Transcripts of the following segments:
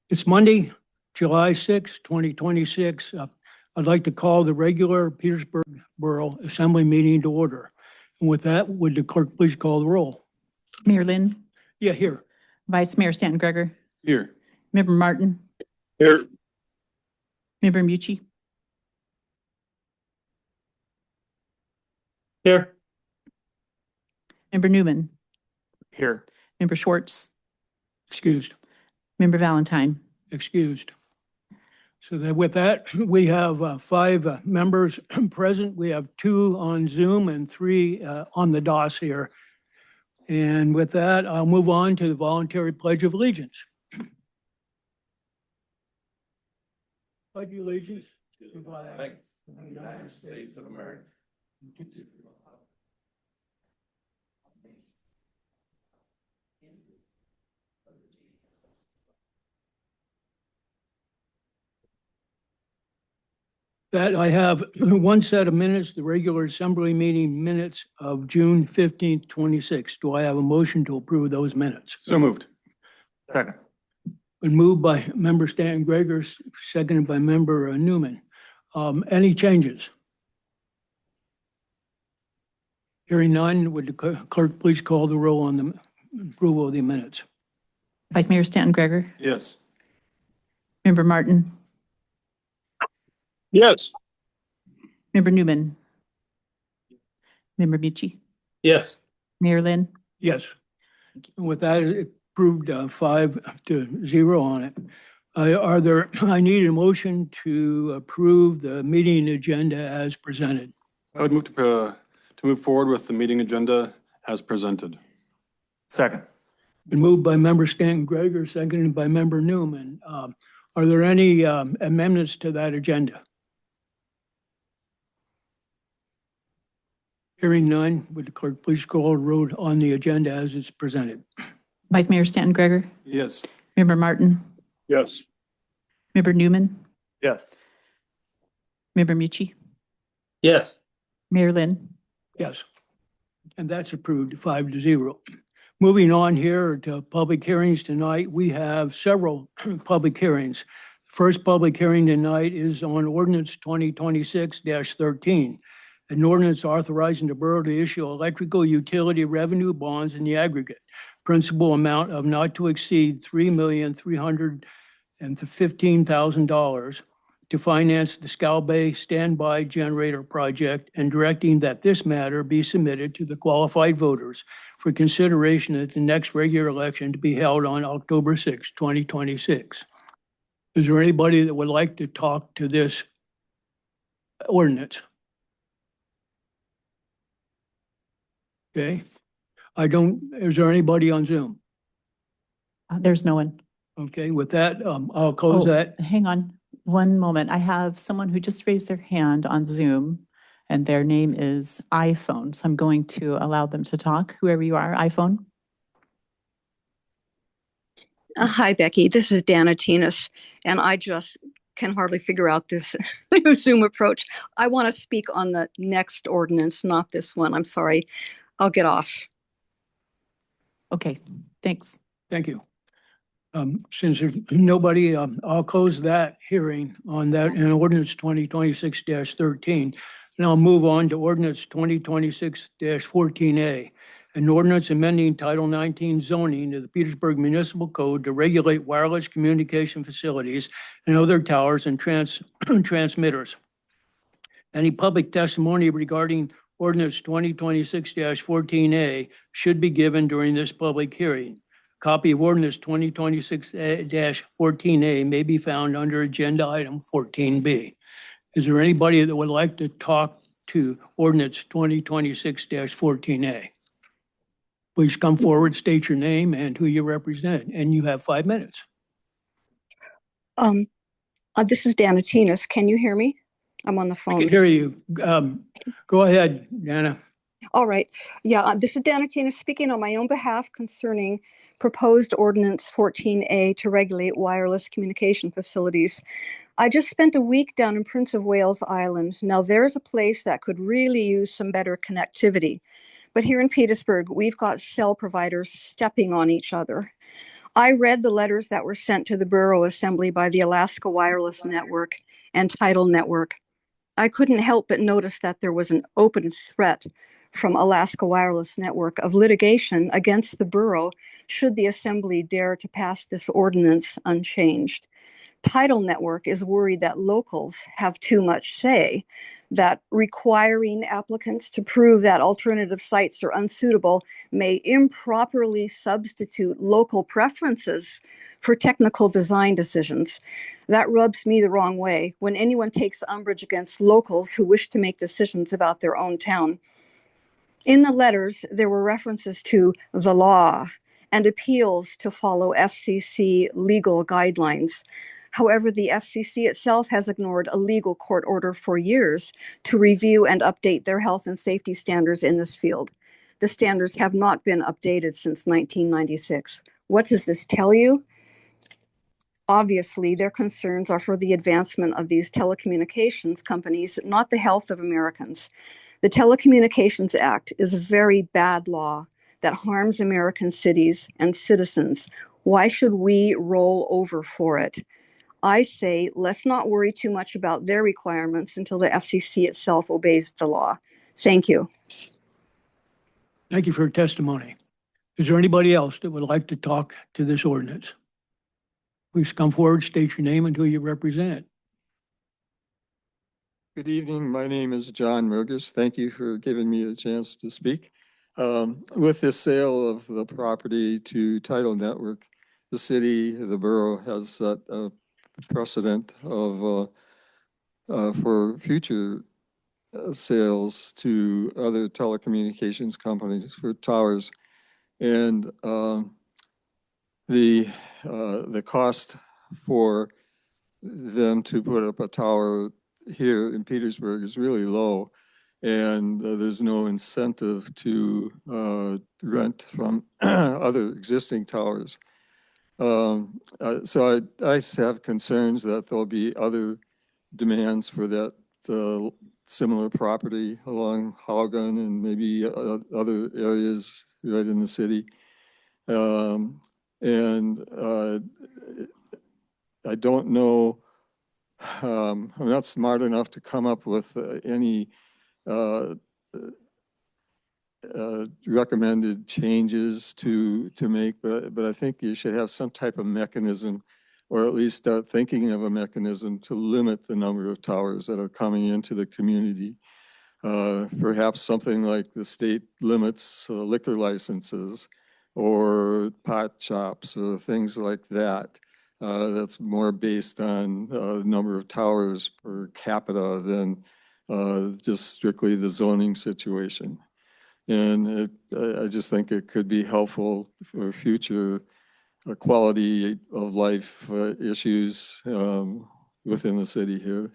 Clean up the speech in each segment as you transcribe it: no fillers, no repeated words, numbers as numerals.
It's Monday, July 6, 2026. I'd like to call the regular Petersburg Borough Assembly meeting to order. And with that, would the clerk please call the roll? Mayor Lynn, Yeah, here. Vice Mayor Stanton Greger, Here. Member Martin, Here. Member Mucci, Here. Member Newman, Here. Member Schwartz, Excused. Member Valentine. Excused. So that with that, we have 5 members present. We have 2 on Zoom and 3 on the DOS here. And with that, I'll move on to the voluntary Pledge of Allegiance. Pledge of allegiance to the flag of the United States of America. That I have one set of minutes, the regular assembly meeting minutes of June 15th, 26. Do I have a motion to approve those minutes? So moved. Second. Been moved by member Stanton Greger, seconded by member Newman. Any changes? Hearing none, would the clerk please call the roll on the approval of the minutes? Vice Mayor Stanton Greger, Yes. Member Martin, Yes. Member Newman, Member Mucci, Yes. Mayor Lynn. Yes. And with that, it approved 5-0 on it. I need a motion to approve the meeting agenda as presented. I would move to move forward with the meeting agenda as presented. Second. Been moved by member Stanton Greger, seconded by member Newman. Are there any amendments to that agenda? Hearing none, would the clerk please call the roll on the agenda as it's presented? Vice Mayor Stanton Greger, Yes. Member Martin, Yes. Member Newman, Yes. Member Mucci, Yes. Mayor Lynn. Yes. And that's approved 5-0. Moving on here to public hearings tonight, we have several public hearings. First public hearing tonight is on ordinance 2026-13, an ordinance authorizing the borough to issue electrical utility revenue bonds in the aggregate, principal amount of not to exceed $3,315,000 to finance the Scow Bay Standby Generator Project, and directing that this matter be submitted to the qualified voters for consideration at the next regular election to be held on October 6, 2026. Is there anybody that would like to talk to this ordinance? Okay. Is there anybody on Zoom? There's no one. Okay, with that, I'll close that. Hang on one moment. I have someone who just raised their hand on Zoom, and their name is iPhone. So I'm going to allow them to talk. Whoever you are, iPhone. Hi, Becky. This is Dana Tinas, and I just can hardly figure out this new Zoom approach. I want to speak on the next ordinance, not this one. I'm sorry. I'll get off. Okay, thanks. Thank you. Since there's nobody, I'll close that hearing on that in ordinance 2026-13. And I'll move on to ordinance 2026-14A, an ordinance amending Title 19 zoning of the Petersburg Municipal Code to regulate wireless communication facilities and other towers and transmitters. Any public testimony regarding ordinance 2026-14A should be given during this public hearing. Copy of ordinance 2026-14A may be found under agenda item 14B. Is there anybody that would like to talk to ordinance 2026-14A? Please come forward, state your name and who you represent, and you have 5 minutes. This is Dana Tinas. Can you hear me? I'm on the phone. I can hear you. Go ahead, Dana. All right. Yeah, this is Dana Tinas speaking on my own behalf concerning proposed ordinance 14A to regulate wireless communication facilities. I just spent a week down in Prince of Wales Island. Now, there's a place that could really use some better connectivity. But here in Petersburg, we've got cell providers stepping on each other. I read the letters that were sent to the Borough Assembly by the Alaska Wireless Network and Tidal Network. I couldn't help but notice that there was an open threat from Alaska Wireless Network of litigation against the borough should the Assembly dare to pass this ordinance unchanged. Tidal Network is worried that locals have too much say, that requiring applicants to prove that alternative sites are unsuitable may improperly substitute local preferences for technical design decisions. That rubs me the wrong way when anyone takes umbrage against locals who wish to make decisions about their own town. In the letters, there were references to the law and appeals to follow FCC legal guidelines. However, the FCC itself has ignored a legal court order for years to review and update their health and safety standards in this field. The standards have not been updated since 1996. What does this tell you? Obviously, their concerns are for the advancement of these telecommunications companies, not the health of Americans. The Telecommunications Act is a very bad law that harms American cities and citizens. Why should we roll over for it? I say, let's not worry too much about their requirements until the FCC itself obeys the law. Thank you. Thank you for your testimony. Is there anybody else that would like to talk to this ordinance? Please come forward, state your name and who you represent. Good evening. My name is John Mergus. Thank you for giving me a chance to speak. With the sale of the property to Tidal Network, the city, the borough has set a precedent of for future sales to other telecommunications companies for towers, and the cost for them to put up a tower here in Petersburg is really low, and there's no incentive to rent from other existing towers. So I have concerns that there'll be other demands for that similar property along Haugen and maybe other areas right in the city. I don't know, I'm not smart enough to come up with any recommended changes to make, but I think you should have some type of mechanism, or at least start thinking of a mechanism to limit the number of towers that are coming into the community. Perhaps something like the state limits liquor licenses or pot shops or things like that. That's more based on number of towers per capita than just strictly the zoning situation. And I just think it could be helpful for future quality of life issues within the city here.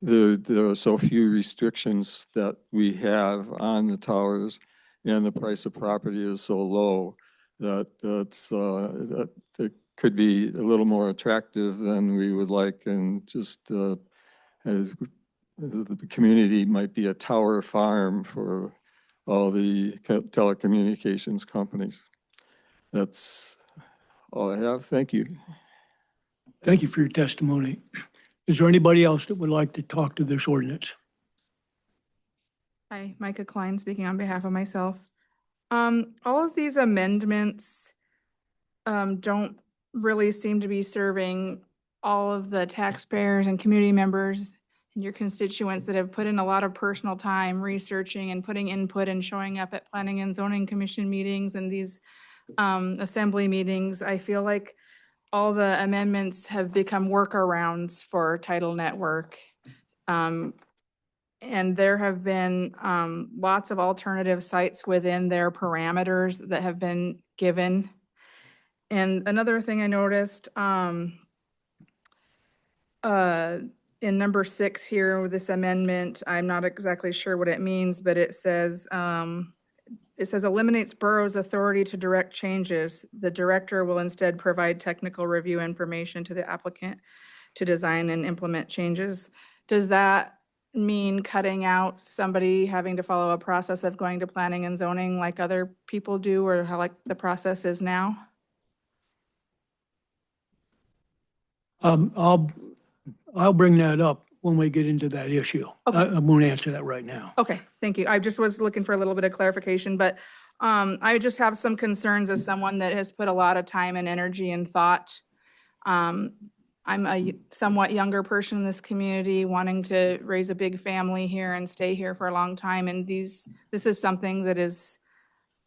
There are so few restrictions that we have on the towers, and the price of property is so low that it could be a little more attractive than we would like, and just the community might be a tower farm for all the telecommunications companies. That's all I have. Thank you. Thank you for your testimony. Is there anybody else that would like to talk to this ordinance? Hi, Micah Klein speaking on behalf of myself. All of these amendments don't really seem to be serving all of the taxpayers and community members and your constituents that have put in a lot of personal time researching and putting input and showing up at Planning and Zoning Commission meetings and these assembly meetings. I feel like all the amendments have become workarounds for Tidal Network. And there have been lots of alternative sites within their parameters that have been given. And another thing I noticed in number 6 here with this amendment, I'm not exactly sure what it means, but it says eliminates borough's authority to direct changes. The director will instead provide technical review information to the applicant to design and implement changes. Does that mean cutting out somebody having to follow a process of going to planning and zoning like other people do, or how like the process is now? I'll bring that up when we get into that issue. Okay. I won't answer that right now. Okay, thank you. I just was looking for a little bit of clarification, but I just have some concerns as someone that has put a lot of time and energy and thought. I'm a somewhat younger person in this community wanting to raise a big family here and stay here for a long time. And this is something that is,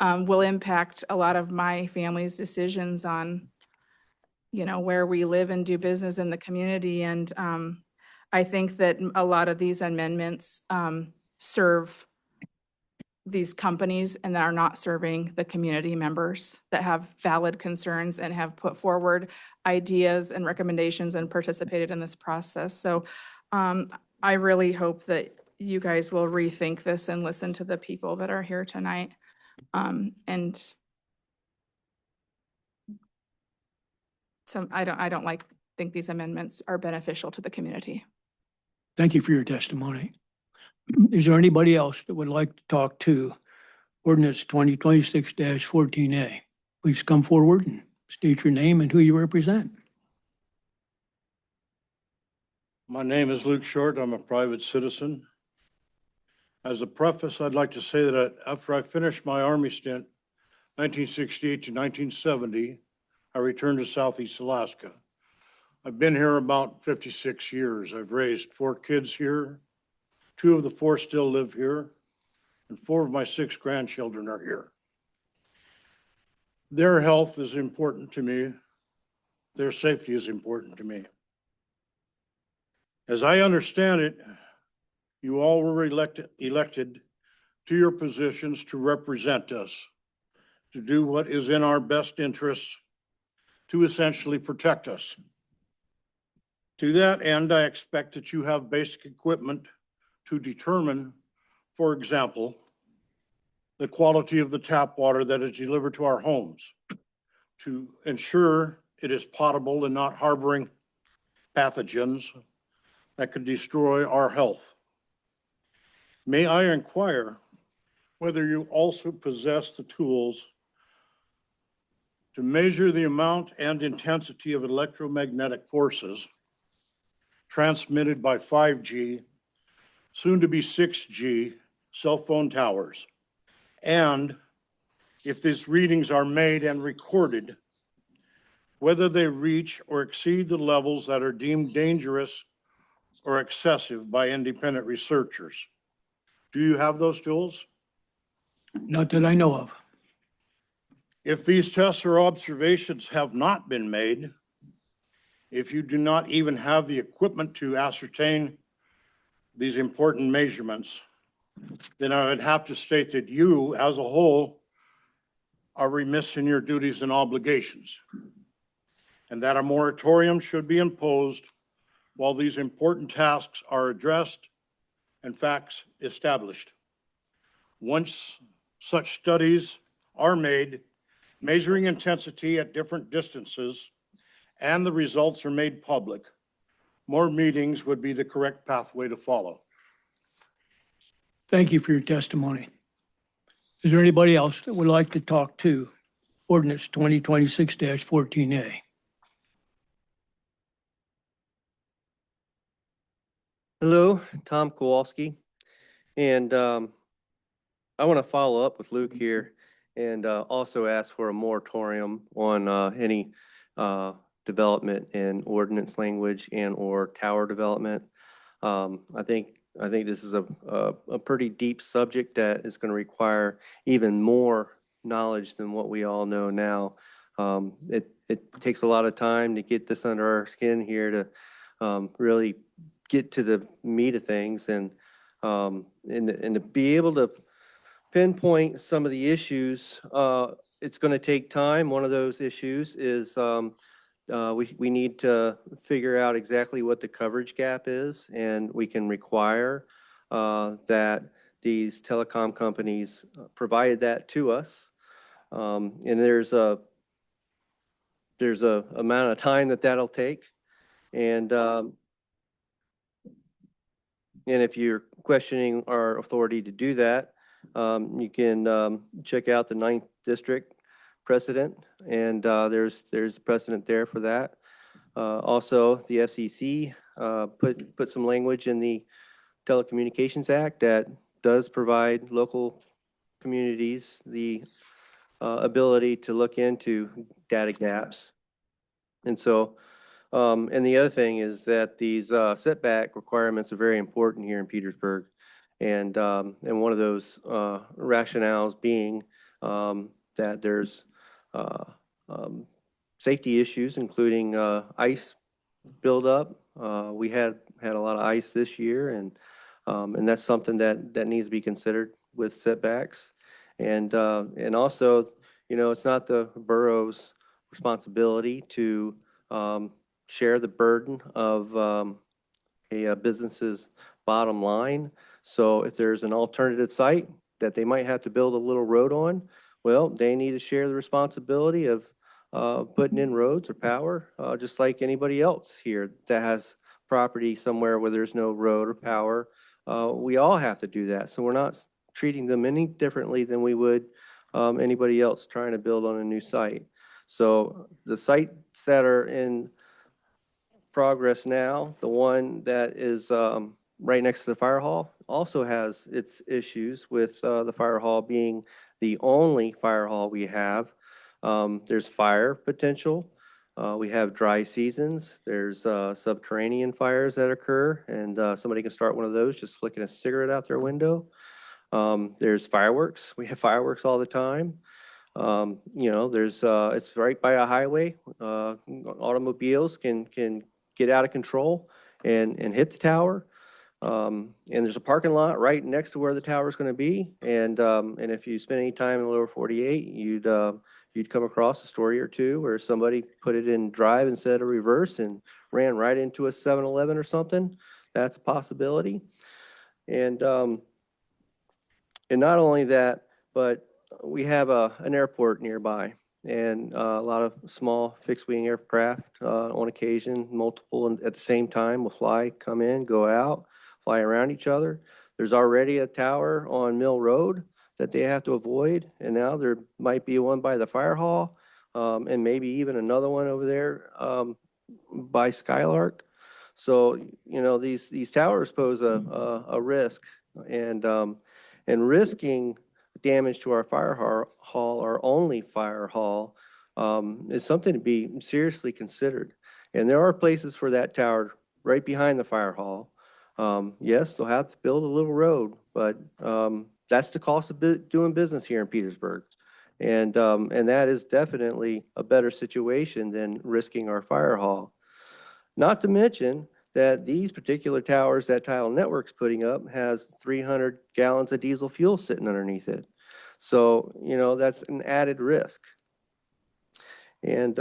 will impact a lot of my family's decisions on, you know, where we live and do business in the community. And I think that a lot of these amendments serve these companies and that are not serving the community members that have valid concerns and have put forward ideas and recommendations and participated in this process. So I really hope that you guys will rethink this and listen to the people that are here tonight. And I don't think these amendments are beneficial to the community. Thank you for your testimony. Is there anybody else that would like to talk to ordinance 2026-14A? Please come forward and state your name and who you represent. My name is Luke Short. I'm a private citizen. As a preface, I'd like to say that after I finished my Army stint, 1968 to 1970, I returned to Southeast Alaska. I've been here about 56 years. I've raised 4 kids here. 2 of the 4 still live here, and 4 of my 6 grandchildren are here. Their health is important to me. Their safety is important to me. As I understand it, you all were elected to your positions to represent us, to do what is in our best interests, to essentially protect us. To that end, I expect that you have basic equipment to determine, for example, the quality of the tap water that is delivered to our homes, to ensure it is potable and not harboring pathogens that could destroy our health. May I inquire whether you also possess the tools to measure the amount and intensity of electromagnetic forces transmitted by 5G, soon to be 6G, cell phone towers, and if these readings are made and recorded, whether they reach or exceed the levels that are deemed dangerous or excessive by independent researchers. Do you have those tools? Not that I know of. If these tests or observations have not been made, if you do not even have the equipment to ascertain these important measurements, then I would have to state that you, as a whole, are remiss in your duties and obligations, and that a moratorium should be imposed while these important tasks are addressed and facts established. Once such studies are made, measuring intensity at different distances, and the results are made public, more meetings would be the correct pathway to follow. Thank you for your testimony. Is there anybody else that would like to talk to ordinance 2026-14A? Hello, Tom Kowalski. And I want to follow up with Luke here and also ask for a moratorium on any development in ordinance language and or tower development. I think this is a pretty deep subject that is going to require even more knowledge than what we all know now. It takes a lot of time to get this under our skin here to really get to the meat of things and to be able to pinpoint some of the issues. It's going to take time. One of those issues is we need to figure out exactly what the coverage gap is, and we can require that these telecom companies provide that to us. And there's a amount of time that'll take, and And if you're questioning our authority to do that, you can check out the 9th District precedent, and there's precedent there for that. Also, the FCC put some language in the Telecommunications Act that does provide local communities the ability to look into data gaps. And so, and the other thing is that these setback requirements are very important here in Petersburg. And one of those rationales being that there's safety issues, including ice buildup. We had a lot of ice this year, and that's something that needs to be considered with setbacks. And also, you know, it's not the borough's responsibility to share the burden of a business's bottom line. So if there's an alternative site that they might have to build a little road on, well, they need to share the responsibility of putting in roads or power, just like anybody else here that has property somewhere where there's no road or power. We all have to do that. So we're not treating them any differently than we would anybody else trying to build on a new site. So the sites that are in progress now, the one that is right next to the fire hall also has its issues with the fire hall being the only fire hall we have. There's fire potential. We have dry seasons. There's subterranean fires that occur, and somebody can start one of those just flicking a cigarette out their window. There's fireworks. We have fireworks all the time. You know, there's it's right by a highway. Automobiles can get out of control and hit the tower. And there's a parking lot right next to where the tower is going to be. And if you spend any time in the lower 48, you'd come across a story or two where somebody put it in drive instead of reverse and ran right into a 7-Eleven or something. That's a possibility. And not only that, but we have an airport nearby, and a lot of small fixed-wing aircraft on occasion, multiple at the same time will come in, go out, fly around each other. There's already a tower on Mill Road that they have to avoid, and now there might be one by the fire hall, and maybe even another one over there by Skylark. So, you know, these towers pose a risk, and risking damage to our fire hall, our only fire hall, is something to be seriously considered. And there are places for that tower right behind the fire hall. Yes, they'll have to build a little road, but that's the cost of doing business here in Petersburg. And that is definitely a better situation than risking our fire hall. Not to mention that these particular towers that Tile Network's putting up has 300 gallons of diesel fuel sitting underneath it. So, you know, that's an added risk. And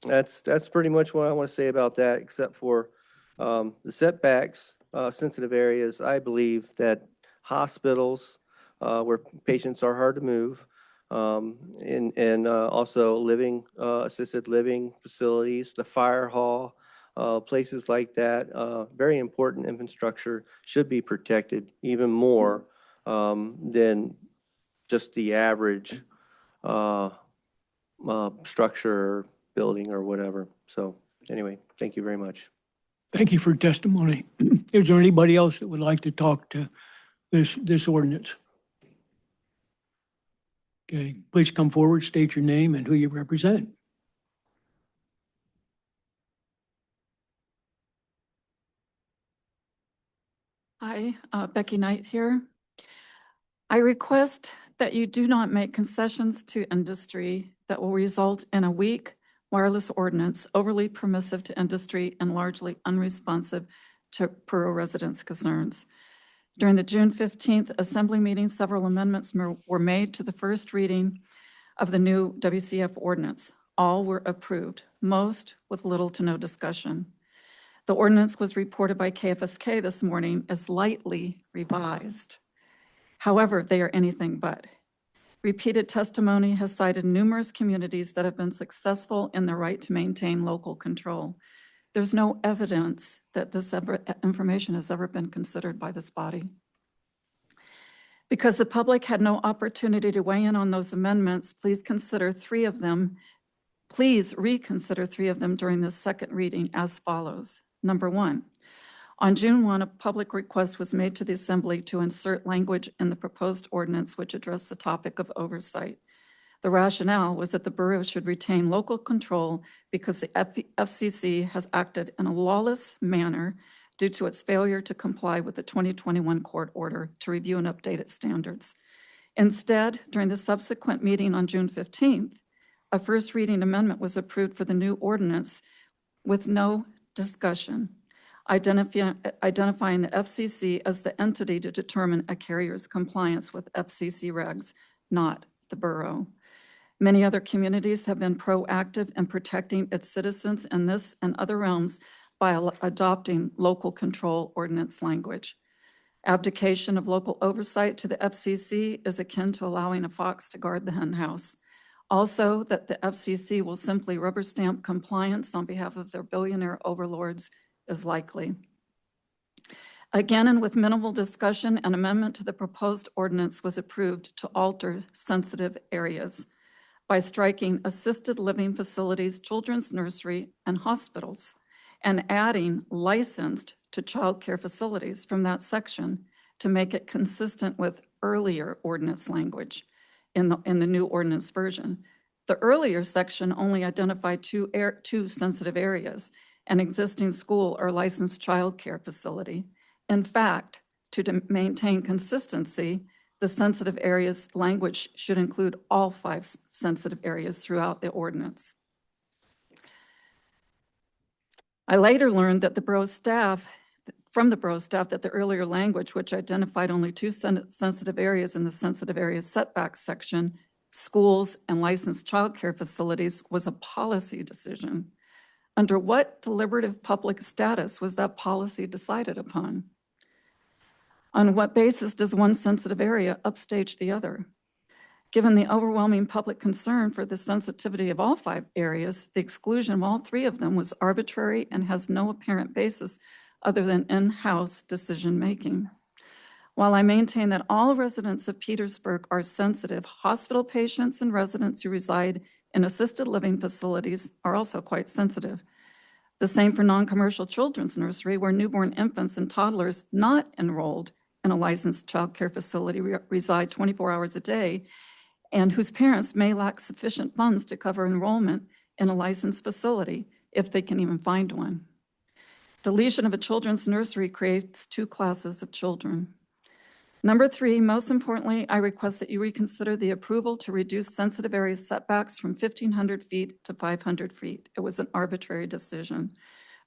that's pretty much what I want to say about that, except for the setbacks, sensitive areas. I believe that hospitals where patients are hard to move, and also assisted living facilities, the fire hall, places like that, very important infrastructure should be protected even more than just the average structure, building, or whatever. So anyway, thank you very much. Thank you for your testimony. Is there anybody else that would like to talk to this ordinance? Okay, please come forward, state your name and who you represent. Hi, Becky Knight here. I request that you do not make concessions to industry that will result in a weak wireless ordinance overly permissive to industry and largely unresponsive to Peru residents' concerns. During the June 15th Assembly meeting, several amendments were made to the first reading of the new WCF ordinance. All were approved, most with little to no discussion. The ordinance was reported by KFSK this morning as lightly revised. However, they are anything but. Repeated testimony has cited numerous communities that have been successful in their right to maintain local control. There's no evidence that this information has ever been considered by this body. Because the public had no opportunity to weigh in on those amendments, please reconsider 3 of them during this second reading as follows. Number 1, on June 1, a public request was made to the Assembly to insert language in the proposed ordinance which addressed the topic of oversight. The rationale was that the borough should retain local control because the FCC has acted in a lawless manner due to its failure to comply with the 2021 court order to review and update its standards. Instead, during the subsequent meeting on June 15th, a first reading amendment was approved for the new ordinance with no discussion, identifying the FCC as the entity to determine a carrier's compliance with FCC regs, not the borough. Many other communities have been proactive in protecting its citizens in this and other realms by adopting local control ordinance language. Abdication of local oversight to the FCC is akin to allowing a fox to guard the hen house. Also, that the FCC will simply rubber stamp compliance on behalf of their billionaire overlords is likely. Again, and with minimal discussion, an amendment to the proposed ordinance was approved to alter sensitive areas by striking assisted living facilities, children's nursery, and hospitals, and adding licensed to childcare facilities from that section to make it consistent with earlier ordinance language in the new ordinance version. The earlier section only identified two sensitive areas, an existing school or licensed childcare facility. In fact, to maintain consistency, the sensitive areas language should include all 5 sensitive areas throughout the ordinance. I later learned that from the borough staff that the earlier language, which identified only 2 sensitive areas in the sensitive areas setback section, schools and licensed childcare facilities, was a policy decision. Under what deliberative public status was that policy decided upon? On what basis does one sensitive area upstage the other? Given the overwhelming public concern for the sensitivity of all 5 areas, the exclusion of all 3 of them was arbitrary and has no apparent basis other than in-house decision-making. While I maintain that all residents of Petersburg are sensitive, hospital patients and residents who reside in assisted living facilities are also quite sensitive. The same for non-commercial children's nursery, where newborn infants and toddlers not enrolled in a licensed child care facility reside 24 hours a day, and whose parents may lack sufficient funds to cover enrollment in a licensed facility, if they can even find one. Deletion of a children's nursery creates 2 classes of children. Number 3, most importantly, I request that you reconsider the approval to reduce sensitive area setbacks from 1,500 feet to 500 feet. It was an arbitrary decision.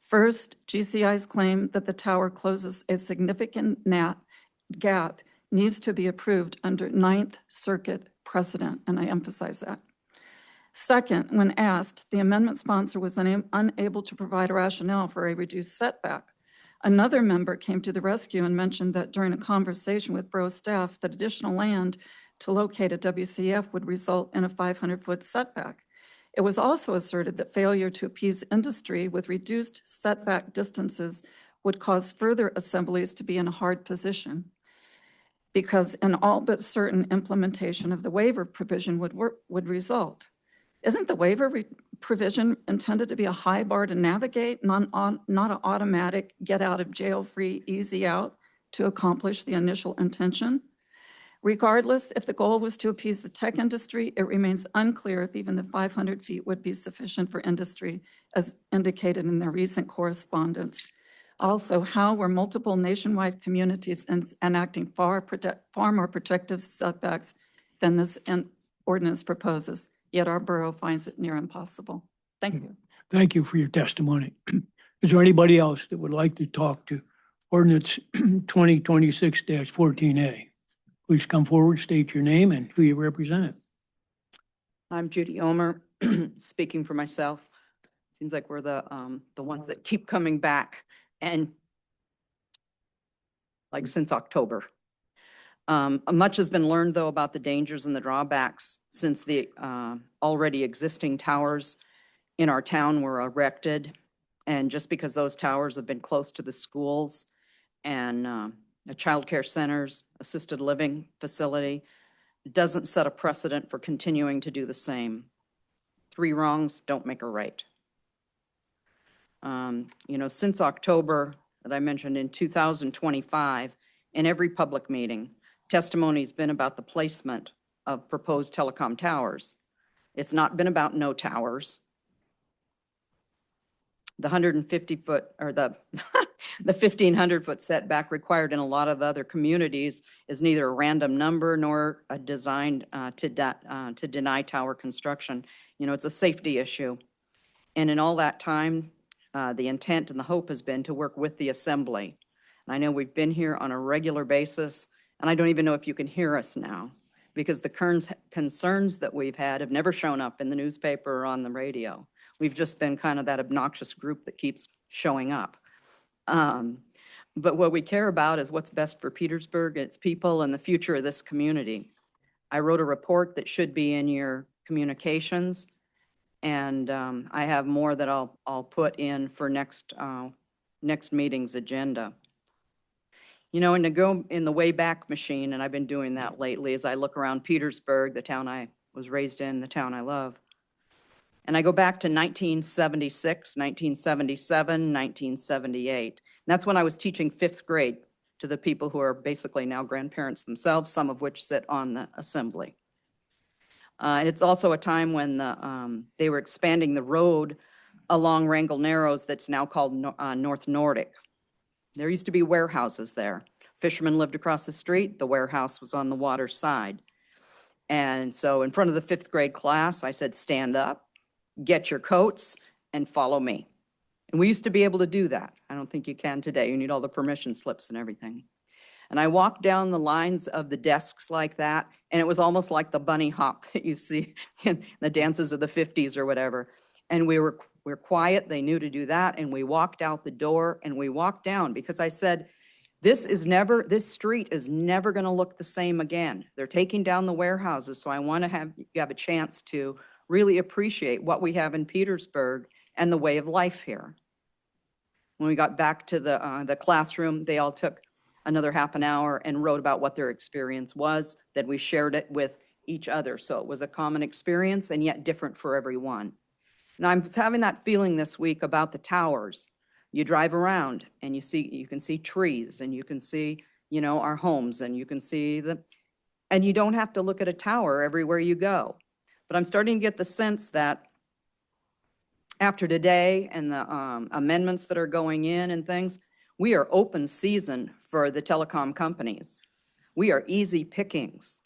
First, GCI's claim that the tower closes a significant gap needs to be approved under 9th Circuit precedent, and I emphasize that. Second, when asked, the amendment sponsor was unable to provide a rationale for a reduced setback. Another member came to the rescue and mentioned that during a conversation with borough staff, that additional land to locate a WCF would result in a 500-foot setback. It was also asserted that failure to appease industry with reduced setback distances would cause further assemblies to be in a hard position, because an all but certain implementation of the waiver provision would result. Isn't the waiver provision intended to be a high bar to navigate, not an automatic get out of jail free, easy out to accomplish the initial intention? Regardless, if the goal was to appease the tech industry, it remains unclear if even the 500 feet would be sufficient for industry, as indicated in their recent correspondence. Also, how were multiple nationwide communities enacting far more protective setbacks than this ordinance proposes? Yet our borough finds it near impossible. Thank you. Thank you for your testimony. Is there anybody else that would like to talk to ordinance 2026-14A? Please come forward, state your name and who you represent. I'm Judy Omer, speaking for myself. Seems like we're the ones that keep coming back, and like since October. Much has been learned, though, about the dangers and the drawbacks since the already existing towers in our town were erected. And just because those towers have been close to the schools and the childcare centers, assisted living facility, doesn't set a precedent for continuing to do the same. 3 wrongs don't make a right. You know, since October that I mentioned in 2025, in every public meeting, testimony's been about the placement of proposed telecom towers. It's not been about no towers. The 150-foot or the 1,500-foot setback required in a lot of other communities is neither a random number nor a designed to deny tower construction. You know, it's a safety issue. And in all that time, the intent and the hope has been to work with the assembly. And I know we've been here on a regular basis, and I don't even know if you can hear us now, because the concerns that we've had have never shown up in the newspaper or on the radio. We've just been kind of that obnoxious group that keeps showing up. But what we care about is what's best for Petersburg, its people, and the future of this community. I wrote a report that should be in your communications, and I have more that I'll put in for next meeting's agenda. You know, and to go in the Wayback Machine, and I've been doing that lately as I look around Petersburg, the town I was raised in, the town I love. And I go back to 1976, 1977, 1978. And that's when I was teaching 5th grade to the people who are basically now grandparents themselves, some of which sit on the assembly. And it's also a time when they were expanding the road along Wrangell Narrows that's now called North Nordic. There used to be warehouses there. Fishermen lived across the street. The warehouse was on the water side. And so in front of the 5th grade class, I said, stand up, get your coats, and follow me. And we used to be able to do that. I don't think you can today. You need all the permission slips and everything. And I walked down the lines of the desks like that, and it was almost like the bunny hop that you see in the dances of the 50s or whatever. And we're quiet. They knew to do that. And we walked out the door and we walked down, because I said, this street is never going to look the same again. They're taking down the warehouses. So I want to have you have a chance to really appreciate what we have in Petersburg and the way of life here. When we got back to the classroom, they all took another half an hour and wrote about what their experience was. Then we shared it with each other. So it was a common experience and yet different for everyone. And I'm having that feeling this week about the towers. You drive around and you can see trees, and you can see, you know, our homes, and you can see and you don't have to look at a tower everywhere you go. But I'm starting to get the sense that after today and the amendments that are going in and things, we are open season for the telecom companies. We are easy pickings.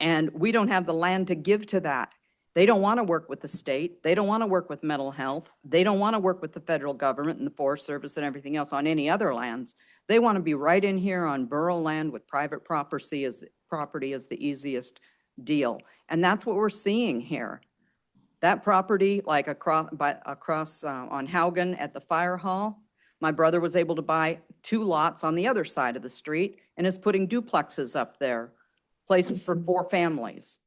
And we don't have the land to give to that. They don't want to work with the state. They don't want to work with mental health. They don't want to work with the federal government and the Forest Service and everything else on any other lands. They want to be right in here on borough land with private property as the easiest deal. And that's what we're seeing here. That property, like across on Haugen at the fire hall, my brother was able to buy 2 lots on the other side of the street and is putting duplexes up there, places for 4 families.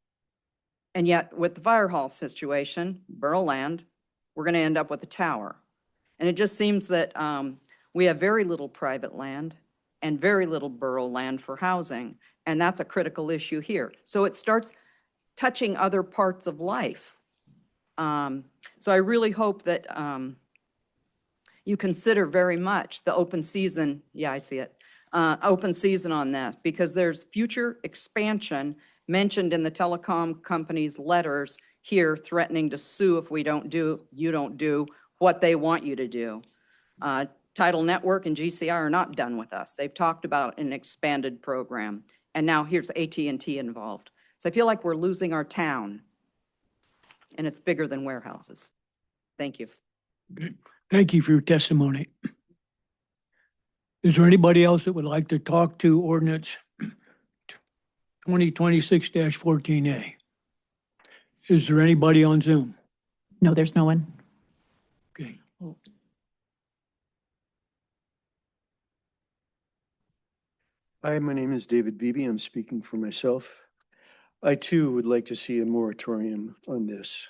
And yet with the fire hall situation, borough land, we're going to end up with a tower. And it just seems that we have very little private land and very little borough land for housing. And that's a critical issue here. So it starts touching other parts of life. So I really hope that you consider very much the open season. Yeah, I see it. Open season on that, because there's future expansion mentioned in the telecom companies' letters here threatening to sue if you don't do what they want you to do. Tidal Network and GCI are not done with us. They've talked about an expanded program, and now here's AT&T involved. So I feel like we're losing our town, and it's bigger than warehouses. Thank you. Okay. Thank you for your testimony. Is there anybody else that would like to talk to ordinance 2026-14A? Is there anybody on Zoom? No, there's no one. Okay. Hi, my name is David Beebe. I'm speaking for myself. I too would like to see a moratorium on this.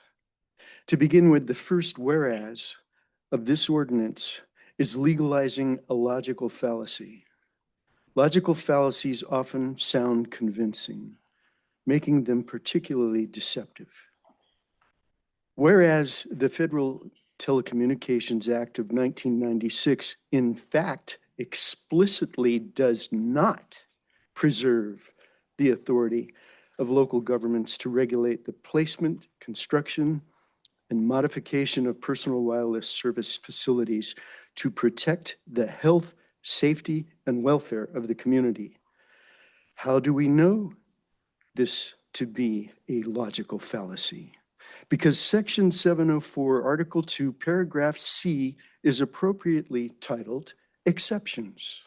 To begin with, the first whereas of this ordinance is legalizing a logical fallacy. Logical fallacies often sound convincing, making them particularly deceptive. Whereas the Federal Telecommunications Act of 1996, in fact, explicitly does not preserve the authority of local governments to regulate the placement, construction, and modification of personal wireless service facilities to protect the health, safety, and welfare of the community. How do we know this to be a logical fallacy? Because Section 704, Article 2, Paragraph C is appropriately titled Exceptions.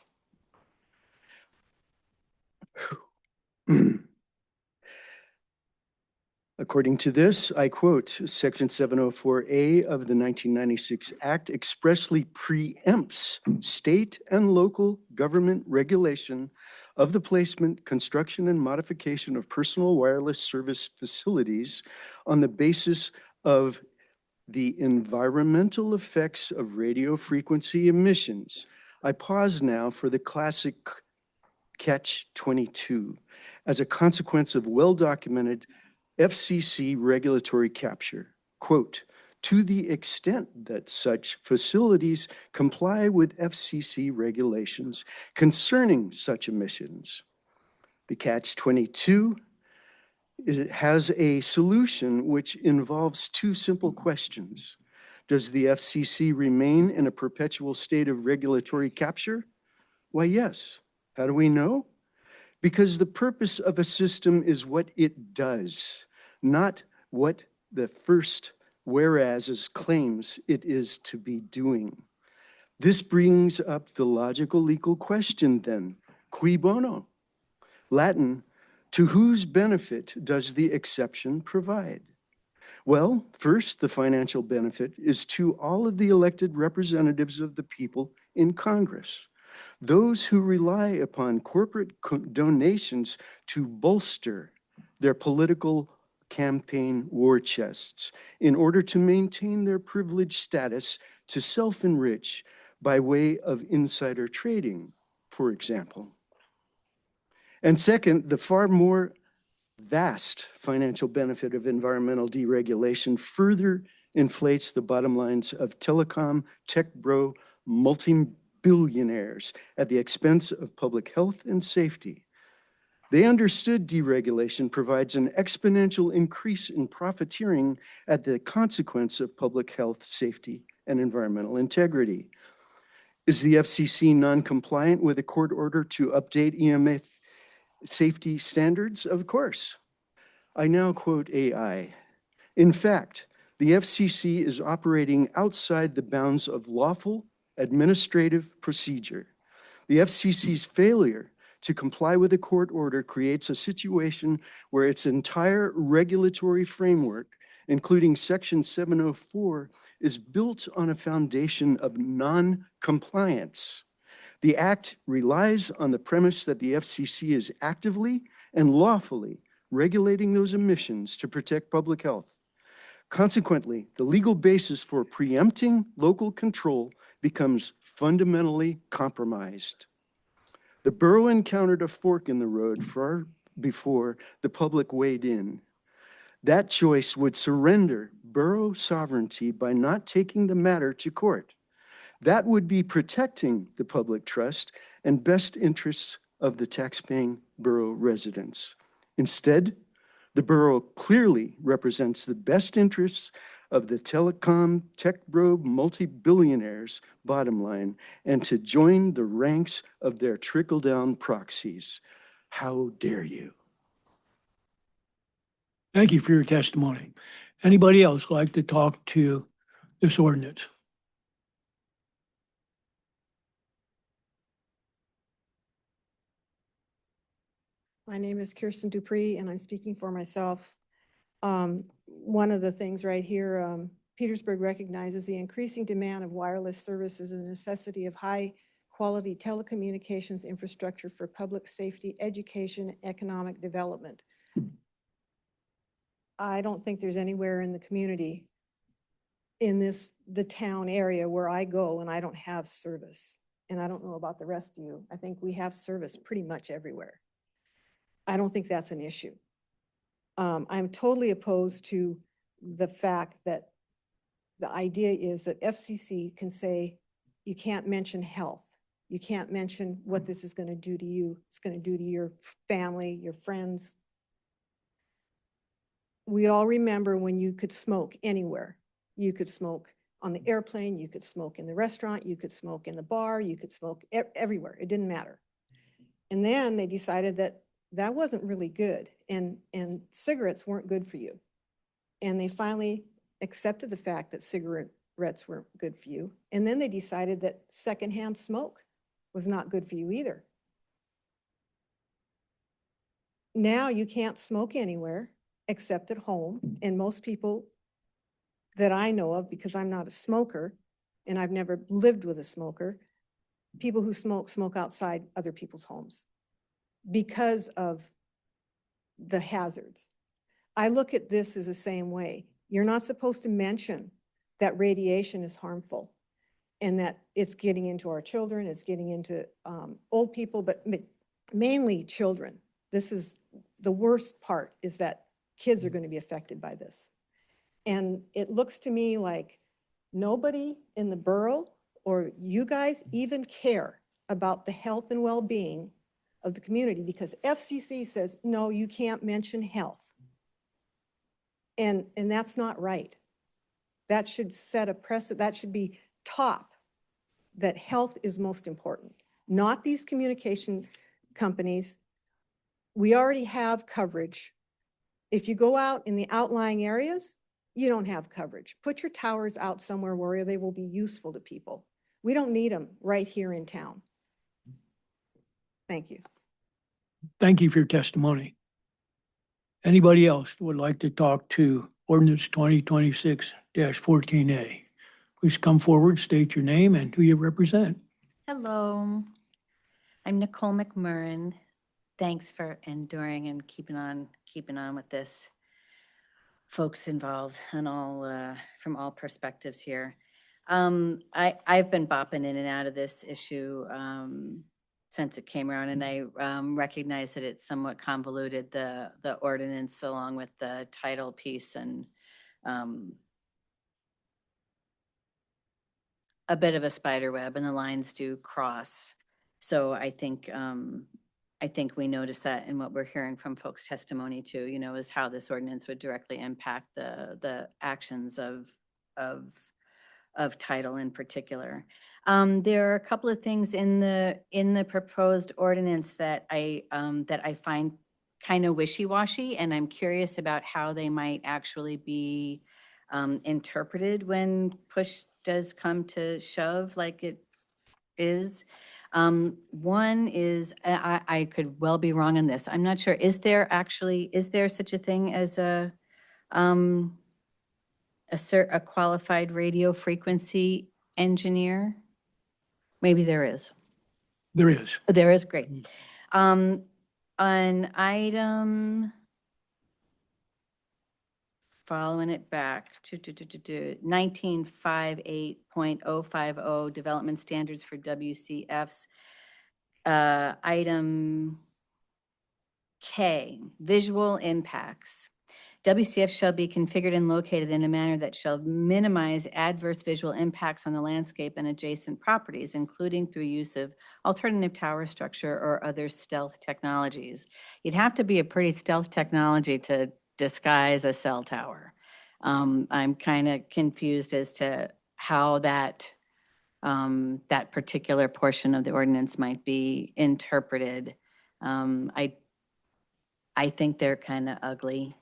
According to this, I quote, Section 704A of the 1996 Act expressly preempts state and local government regulation of the placement, construction, and modification of personal wireless service facilities on the basis of the environmental effects of radio frequency emissions. I pause now for the classic catch-22 as a consequence of well-documented FCC regulatory capture. Quote, to the extent that such facilities comply with FCC regulations concerning such emissions. The catch-22 has a solution which involves two simple questions. Does the FCC remain in a perpetual state of regulatory capture? Why, yes. How do we know? Because the purpose of a system is what it does, not what the first whereas claims it is to be doing. This brings up the logical legal question then, cui bono? Latin, to whose benefit does the exception provide? Well, first, the financial benefit is to all of the elected representatives of the people in Congress. Those who rely upon corporate donations to bolster their political campaign war chests in order to maintain their privileged status to self-enrich by way of insider trading, for example. And second, the far more vast financial benefit of environmental deregulation further inflates the bottom lines of telecom, tech bro, multi-billionaires at the expense of public health and safety. They understood deregulation provides an exponential increase in profiteering at the consequence of public health, safety, and environmental integrity. Is the FCC non-compliant with a court order to update EMA safety standards? Of course. I now quote AI. In fact, the FCC is operating outside the bounds of lawful administrative procedure. The FCC's failure to comply with a court order creates a situation where its entire regulatory framework, including Section 704, is built on a foundation of non-compliance. The Act relies on the premise that the FCC is actively and lawfully regulating those emissions to protect public health. Consequently, the legal basis for preempting local control becomes fundamentally compromised. The borough encountered a fork in the road far before the public weighed in. That choice would surrender borough sovereignty by not taking the matter to court. That would be protecting the public trust and best interests of the taxpaying borough residents. Instead, the borough clearly represents the best interests of the telecom, tech bro, multi-billionaires, bottom line, and to join the ranks of their trickle-down proxies. How dare you? Thank you for your testimony. Anybody else like to talk to this ordinance? My name is Kirsten Dupree, and I'm speaking for myself. One of the things right here, Petersburg recognizes the increasing demand of wireless services and the necessity of high-quality telecommunications infrastructure for public safety, education, and economic development. I don't think there's anywhere in the community in the town area where I go and I don't have service. And I don't know about the rest of you. I think we have service pretty much everywhere. I don't think that's an issue. I'm totally opposed to the fact that the idea is that FCC can say, you can't mention health. You can't mention what this is going to do to you. It's going to do to your family, your friends. We all remember when you could smoke anywhere. You could smoke on the airplane, you could smoke in the restaurant, you could smoke in the bar, you could smoke everywhere. It didn't matter. And then they decided that that wasn't really good and cigarettes weren't good for you. And they finally accepted the fact that cigarettes weren't good for you. And then they decided that secondhand smoke was not good for you either. Now you can't smoke anywhere except at home. And most people that I know of, because I'm not a smoker and I've never lived with a smoker, people who smoke outside other people's homes because of the hazards. I look at this as the same way. You're not supposed to mention that radiation is harmful and that it's getting into our children, it's getting into old people, but mainly children. This is the worst part, is that kids are going to be affected by this. And it looks to me like nobody in the borough or you guys even care about the health and well-being of the community, because FCC says, no, you can't mention health. And that's not right. That should set a precedent. That should be top, that health is most important, not these communication companies. We already have coverage. If you go out in the outlying areas, you don't have coverage. Put your towers out somewhere where they will be useful to people. We don't need them right here in town. Thank you. Thank you for your testimony. Anybody else would like to talk to ordinance 2026-14A? Please come forward, state your name and who you represent. Hello, I'm Nicole McMurrin. Thanks for enduring and keeping on with this. Folks involved and all from all perspectives here. I've been bopping in and out of this issue since it came around, and I recognize that it's somewhat convoluted, the ordinance along with the title piece, and a bit of a spider web, and the lines do cross. So I think we notice that in what we're hearing from folks' testimony too, is how this ordinance would directly impact the actions of title in particular. There are a couple of things in the proposed ordinance that I find kind of wishy-washy, and I'm curious about how they might actually be interpreted when push does come to shove, like it is. One is, I could well be wrong on this. I'm not sure. Is there such a thing as a qualified radio frequency engineer? Maybe there is. There is. There is, great. On item, following it back to 1958.050 development standards for WCFs. Item K, visual impacts. WCF shall be configured and located in a manner that shall minimize adverse visual impacts on the landscape and adjacent properties, including through use of alternative tower structure or other stealth technologies. You'd have to be a pretty stealth technology to disguise a cell tower. I'm kind of confused as to how that particular portion of the ordinance might be interpreted. I think they're kind of ugly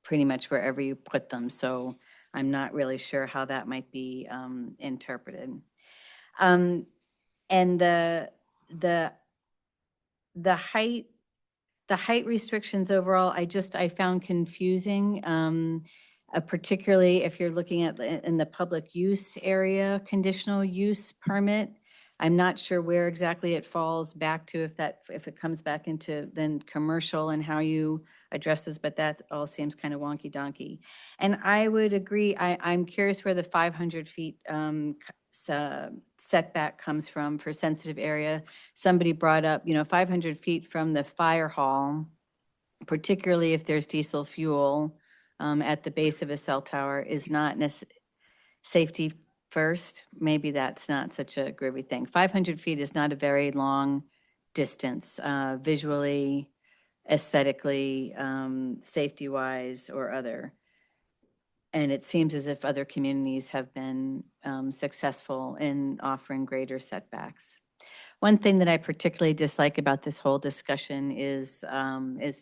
pretty much wherever you put them, so I'm not really sure how that might be interpreted. And the height restrictions overall, I found confusing, particularly if you're looking at in the public use area, conditional use permit. I'm not sure where exactly it falls back to, if it comes back into then commercial, and how you addresses, but that all seems kind of wonky donkey. And I would agree, I'm curious where the 500 feet setback comes from for sensitive area. Somebody brought up, 500 feet from the fire hall, particularly if there's diesel fuel at the base of a cell tower, is not safety first. Maybe that's not such a groovy thing. 500 feet is not a very long distance, visually, aesthetically, safety-wise, or other. And it seems as if other communities have been successful in offering greater setbacks. One thing that I particularly dislike about this whole discussion is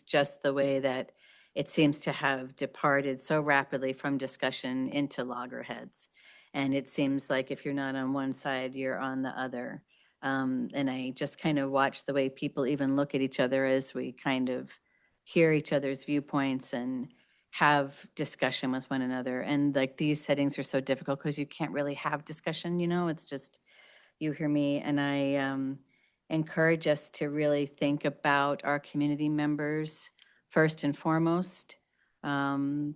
just the way that it seems to have departed so rapidly from discussion into loggerheads. And it seems like if you're not on one side, you're on the other. And I just kind of watch the way people even look at each other as we kind of hear each other's viewpoints and have discussion with one another. And like these settings are so difficult because you can't really have discussion, it's just you hear me. And I encourage us to really think about our community members first and foremost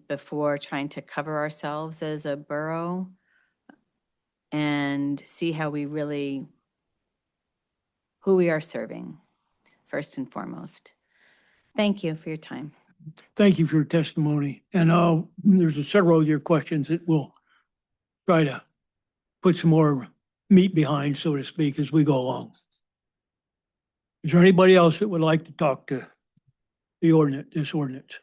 before trying to cover ourselves as a borough, and see how who we are serving first and foremost. Thank you for your time. Thank you for your testimony. And there's several of your questions that we'll try to put some more meat behind, so to speak, as we go along. Is there anybody else that would like to talk to this ordinance?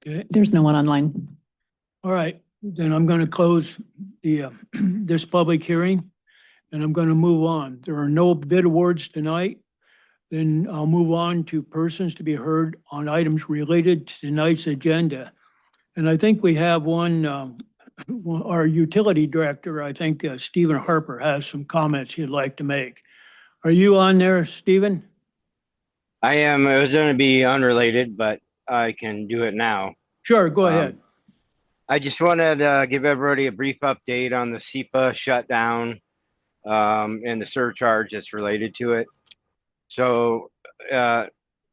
Okay, There's no one online. all right, then I'm going to close the this public hearing, and I'm going to move on. There are no bid awards tonight. Then I'll move on to persons to be heard on items related to tonight's agenda. And I think we have our utility director, I think Stephen Harper, has some comments he'd like to make. Are you on there, Stephen? I am. It was going to be unrelated, but I can do it now. Sure, go ahead. I just wanted to give everybody a brief update on the SEPA shutdown and the surcharge that's related to it. So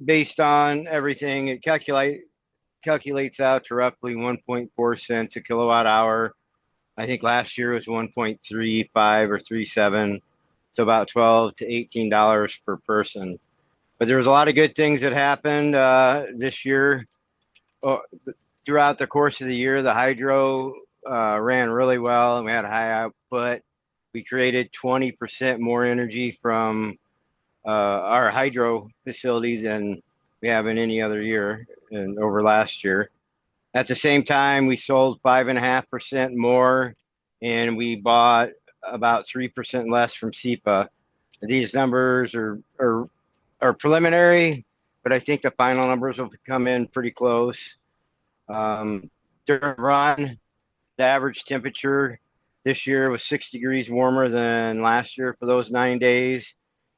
based on everything, it calculates out to roughly 1.4 cents a kilowatt hour. I think last year was 1.35 or 37. So about $12 to $18 per person. But there was a lot of good things that happened this year. Throughout the course of the year, the hydro ran really well and we had a high output. We created 20% more energy from our hydro facilities than we have in any other year and over last year. At the same time, we sold 5.5% more and we bought about 3% less from SEPA. These numbers are preliminary, but I think the final numbers will come in pretty close. During run, the average temperature this year was 6 degrees warmer than last year for those 9 days.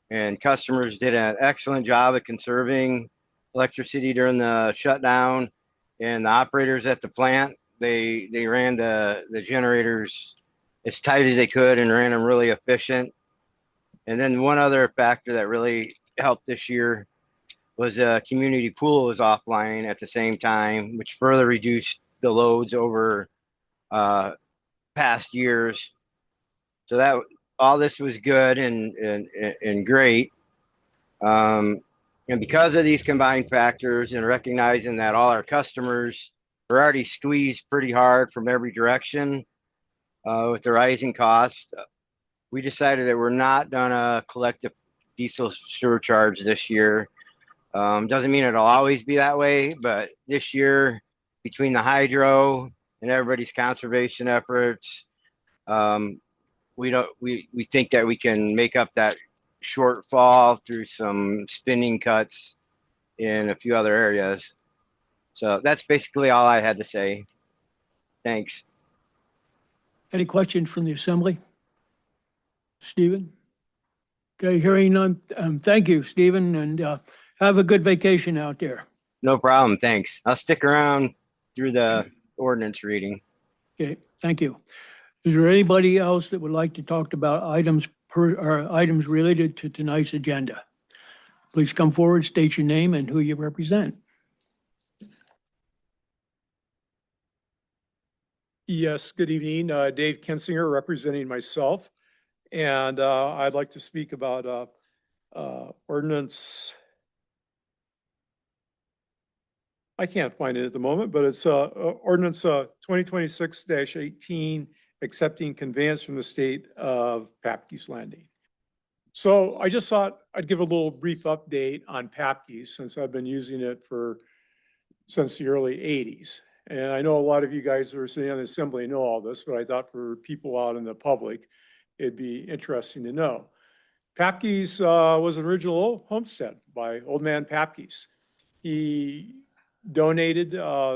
And customers did an excellent job of conserving electricity during the shutdown. And the operators at the plant, they ran the generators as tight as they could and ran them really efficient. And then one other factor that really helped this year was a community pool was offline at the same time, which further reduced the loads over past years. So that all this was good and great. And because of these combined factors and recognizing that all our customers are already squeezed pretty hard from every direction with the rising cost, we decided that we're not gonna collect a diesel surcharge this year. Doesn't mean it'll always be that way, but this year, between the hydro and everybody's conservation efforts, we think that we can make up that shortfall through some spending cuts in a few other areas. So that's basically all I had to say. Thanks. Any questions from the assembly? Stephen? Okay, hearing none. Thank you, Stephen, and have a good vacation out there. No problem. Thanks. I'll stick around through the ordinance reading. Okay, thank you. Is there anybody else that would like to talk about items related to tonight's agenda? Please come forward, state your name and who you represent. Yes, good evening. Dave Kinsinger representing myself. And I'd like to speak about I can't find it at the moment, but it's ordinance 2026-18, accepting conveyance from the state of Papke's Landing. So I just thought I'd give a little brief update on Papke's since I've been using it since the early 80s. And I know a lot of you guys that are sitting on the assembly know all this, but I thought for people out in the public, it'd be interesting to know. Papke's was an original homestead by Old Man Papke's. He donated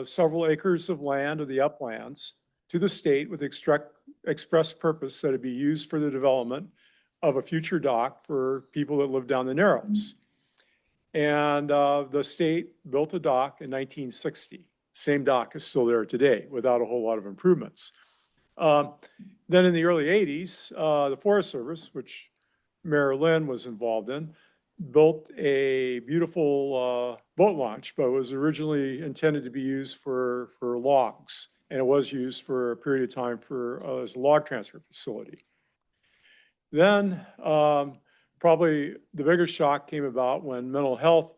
several acres of land of the uplands to the state with express purpose that it be used for the development of a future dock for people that live down the Narrows. And the state built a dock in 1960. Same dock is still there today without a whole lot of improvements. Then in the early 80s, the Forest Service, which Mayor Lynn was involved in, built a beautiful boat launch, but it was originally intended to be used for logs. And it was used for a period of time as a log transfer facility. Then probably the bigger shock came about when Mental Health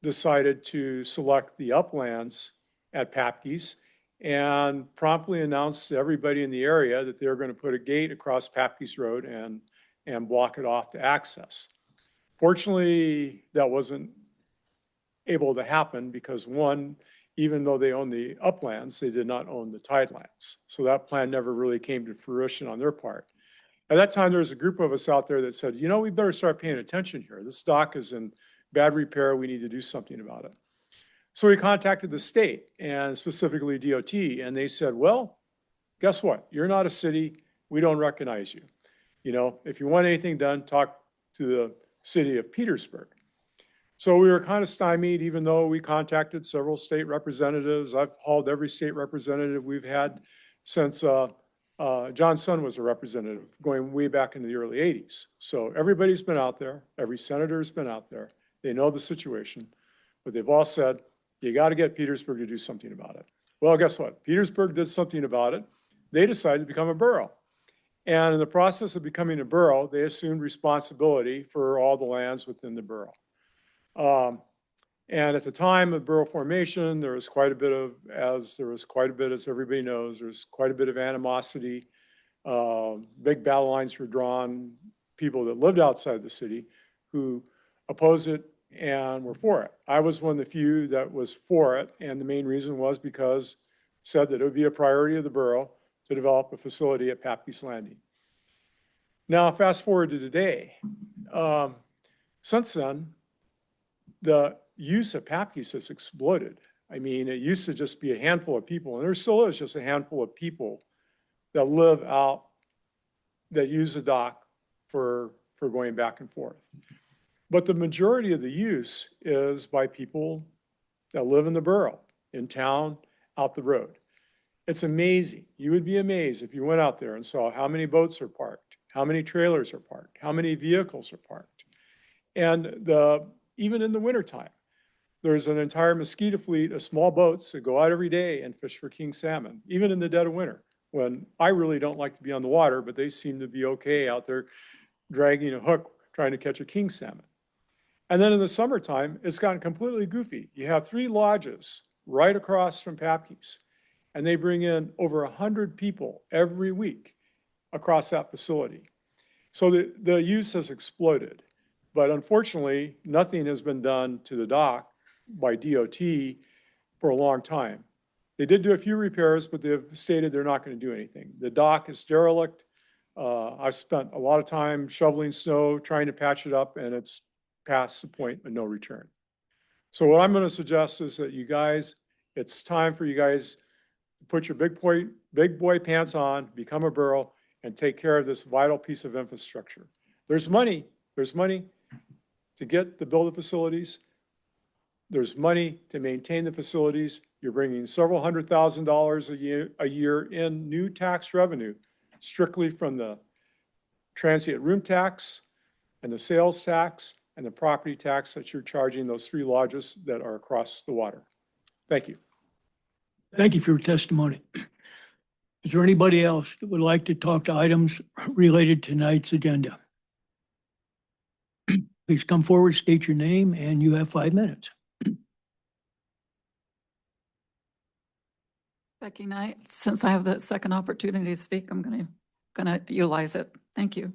decided to select the uplands at Papke's and promptly announced to everybody in the area that they were going to put a gate across Papke's Road and block it off to access. Fortunately, that wasn't able to happen because one, even though they own the uplands, they did not own the tidelands. So that plan never really came to fruition on their part. At that time, there was a group of us out there that said, you know, we better start paying attention here. This dock is in bad repair. We need to do something about it. So we contacted the state and specifically DOT, and they said, well, guess what? You're not a city. We don't recognize you. You know, if you want anything done, talk to the city of Petersburg. So we were kind of stymied, even though we contacted several state representatives. I've hauled every state representative we've had since John Sun was a representative going way back into the early 80s. So everybody's been out there. Every senator's been out there. They know the situation, but they've all said, you got to get Petersburg to do something about it. Well, guess what? Petersburg did something about it. They decided to become a borough. And in the process of becoming a borough, they assumed responsibility for all the lands within the borough. And at the time of borough formation, there was quite a bit of, as everybody knows, there's quite a bit of animosity. Big battle lines were drawn, people that lived outside the city who opposed it and were for it. I was one of the few that was for it, and the main reason was because it said that it would be a priority of the borough to develop a facility at Papke's Landing. Now, fast forward to today. Since then, the use of Papke's has exploded. I mean, it used to just be a handful of people, and there still is just a handful of people that live out, that use the dock for going back and forth. But the majority of the use is by people that live in the borough, in town, out the road. It's amazing. You would be amazed if you went out there and saw how many boats are parked, how many trailers are parked, how many vehicles are parked. And even in the wintertime, there's an entire mosquito fleet of small boats that go out every day and fish for king salmon, even in the dead of winter, when I really don't like to be on the water, but they seem to be okay out there dragging a hook trying to catch a king salmon. And then in the summertime, it's gotten completely goofy. You have 3 lodges right across from Papke's, and they bring in over 100 people every week across that facility. So the use has exploded. But unfortunately, nothing has been done to the dock by DOT for a long time. They did do a few repairs, but they've stated they're not going to do anything. The dock is derelict. I've spent a lot of time shoveling snow, trying to patch it up, and it's past the point of no return. So what I'm going to suggest is that you guys, it's time for you guys to put your big boy pants on, become a borough, and take care of this vital piece of infrastructure. There's money to build the facilities. There's money to maintain the facilities. You're bringing several $100,000 a year in new tax revenue, strictly from the transient room tax and the sales tax and the property tax that you're charging those three lodges that are across the water. Thank you. Thank you for your testimony. Is there anybody else that would like to talk to items related to tonight's agenda? Please come forward, state your name, and you have 5 minutes. Becky Knight, since I have the second opportunity to speak, I'm gonna utilize it. Thank you.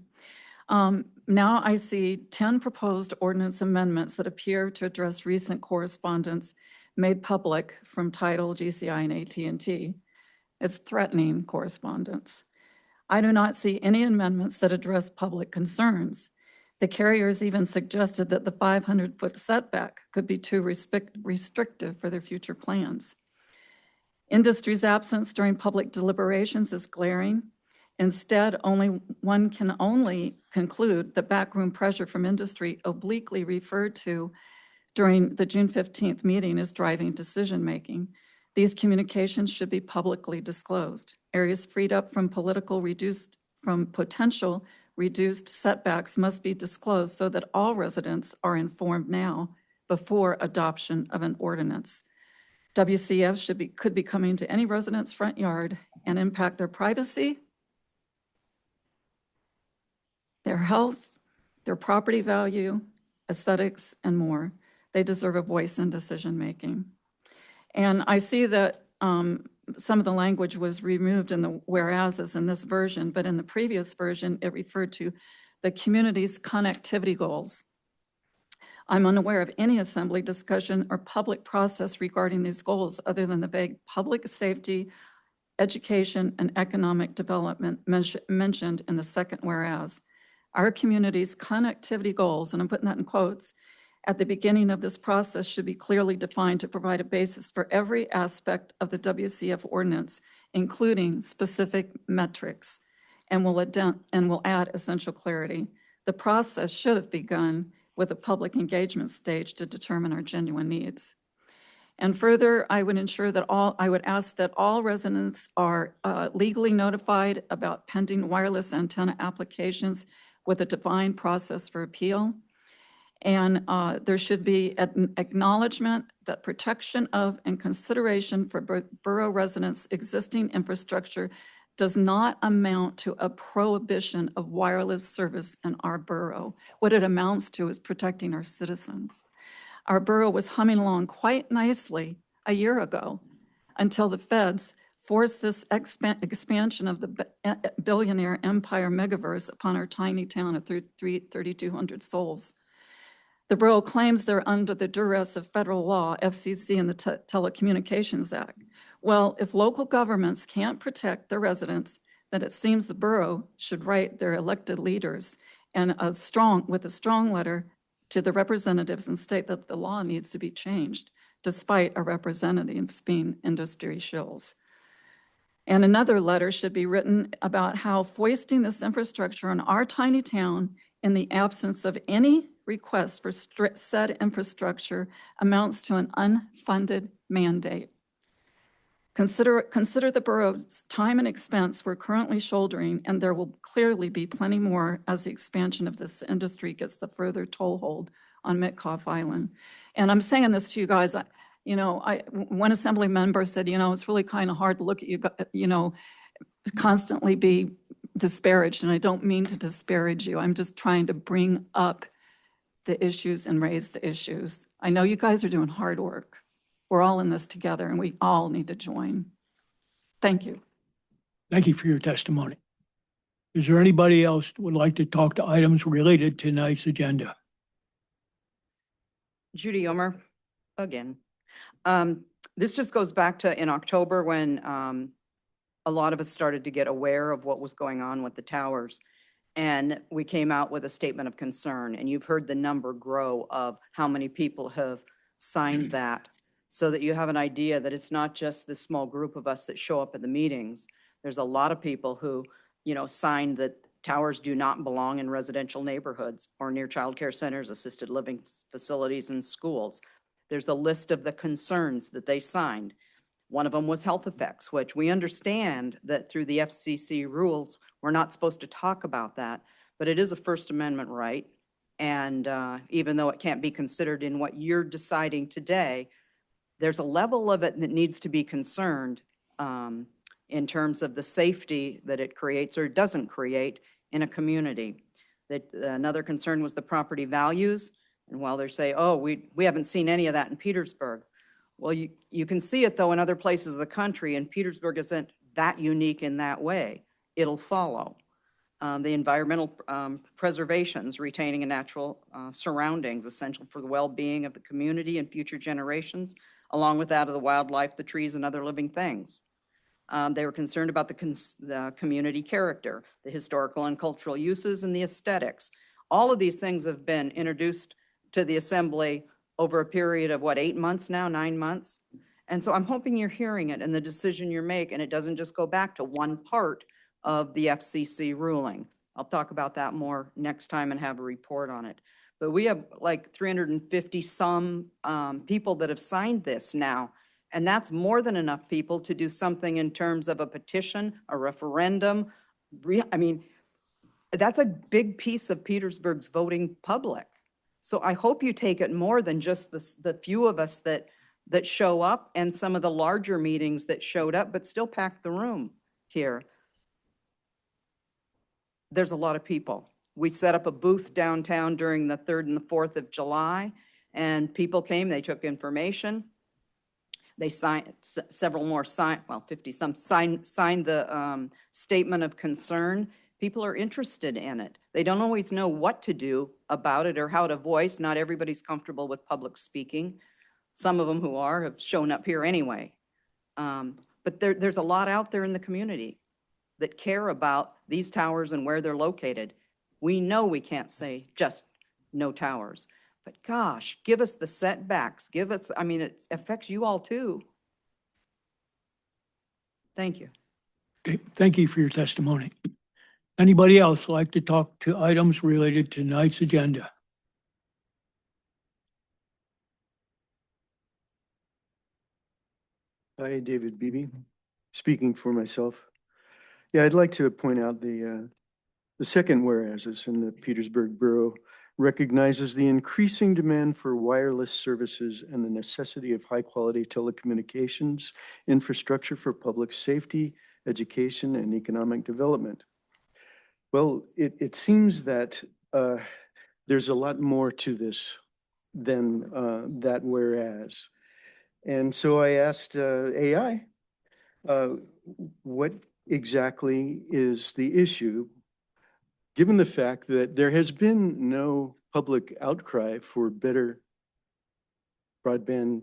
Now I see 10 proposed ordinance amendments that appear to address recent correspondence made public from Tidal, GCI, and AT&T. It's threatening correspondence. I do not see any amendments that address public concerns. The carriers even suggested that the 500-foot setback could be too restrictive for their future plans. Industry's absence during public deliberations is glaring. Instead, one can only conclude that backroom pressure from industry obliquely referred to during the June 15th meeting is driving decision-making. These communications should be publicly disclosed. Areas freed up from potential reduced setbacks must be disclosed so that all residents are informed now before adoption of an ordinance. WCF could be coming to any resident's front yard and impact their privacy, their health, their property value, aesthetics, and more. They deserve a voice in decision-making. And I see that some of the language was removed in the whereases in this version, but in the previous version, it referred to the community's connectivity goals. I'm unaware of any assembly discussion or public process regarding these goals other than the vague public safety, education, and economic development mentioned in the second whereas. Our community's connectivity goals, and I'm putting that in quotes, at the beginning of this process should be clearly defined to provide a basis for every aspect of the WCF ordinance, including specific metrics, and will add essential clarity. The process should have begun with a public engagement stage to determine our genuine needs. And further, I would ask that all residents are legally notified about pending wireless antenna applications with a defined process for appeal. And there should be an acknowledgement that protection of and consideration for borough residents' existing infrastructure does not amount to a prohibition of wireless service in our borough. What it amounts to is protecting our citizens. Our borough was humming along quite nicely a year ago until the feds forced this expansion of the billionaire empire megaverse upon our tiny town of 3,200 souls. The borough claims they're under the duress of federal law, FCC, and the Telecommunications Act. Well, if local governments can't protect their residents, then it seems the borough should write their elected leaders with a strong letter to the representatives and state that the law needs to be changed, despite our representatives being industry shills. And another letter should be written about how foisting this infrastructure on our tiny town in the absence of any request for said infrastructure amounts to an unfunded mandate. Consider the borough's time and expense we're currently shouldering, and there will clearly be plenty more as the expansion of this industry gets the further toehold on Mitkoff Island. And I'm saying this to you guys, one assembly member said, it's really kind of hard to look at you, constantly be disparaged, and I don't mean to disparage you. I'm just trying to bring up the issues and raise the issues. I know you guys are doing hard work. We're all in this together, and we all need to join. Thank you. Thank you for your testimony. Is there anybody else that would like to talk to items related to tonight's agenda? Judy Omer, again. This just goes back to in October when a lot of us started to get aware of what was going on with the towers. And we came out with a statement of concern, and you've heard the number grow of how many people have signed that, so that you have an idea that it's not just this small group of us that show up at the meetings. There's a lot of people who, signed that towers do not belong in residential neighborhoods or near childcare centers, assisted living facilities, and schools. There's a list of the concerns that they signed. One of them was health effects, which we understand that through the FCC rules, we're not supposed to talk about that, but it is a First Amendment right. And even though it can't be considered in what you're deciding today, there's a level of it that needs to be concerned in terms of the safety that it creates or doesn't create in a community. That another concern was the property values. And while they say, oh, we haven't seen any of that in Petersburg. Well, you can see it though in other places of the country, and Petersburg isn't that unique in that way. It'll follow. The environmental preservations, retaining a natural surroundings essential for the well-being of the community and future generations, along with that of the wildlife, the trees, and other living things. They were concerned about the community character, the historical and cultural uses, and the aesthetics. All of these things have been introduced to the Assembly over a period of, what, 8 months now, 9 months? And so I'm hoping you're hearing it and the decision you make, and it doesn't just go back to one part of the FCC ruling. I'll talk about that more next time and have a report on it. But we have like 350 some people that have signed this now. And that's more than enough people to do something in terms of a petition, a referendum. I mean, that's a big piece of Petersburg's voting public. So I hope you take it more than just the few of us that show up and some of the larger meetings that showed up, but still packed the room here. There's a lot of people. We set up a booth downtown during the 3rd and the 4th of July, and people came, they took information. They signed, several more signed, well, 50 some signed the statement of concern. People are interested in it. They don't always know what to do about it or how to voice. Not everybody's comfortable with public speaking. Some of them who are have shown up here anyway. But there's a lot out there in the community that care about these towers and where they're located. We know we can't say just no towers. But gosh, give us the setbacks. Give us, I mean, it affects you all too. Thank you. Okay, thank you for your testimony. Anybody else like to talk to items related to tonight's agenda? Hi, David Beebe, speaking for myself. Yeah, I'd like to point out the second whereas in the Petersburg Borough recognizes the increasing demand for wireless services and the necessity of high-quality telecommunications infrastructure for public safety, education, and economic development. Well, it seems that there's a lot more to this than that whereas. And so I asked AI, what exactly is the issue, given the fact that there has been no public outcry for better broadband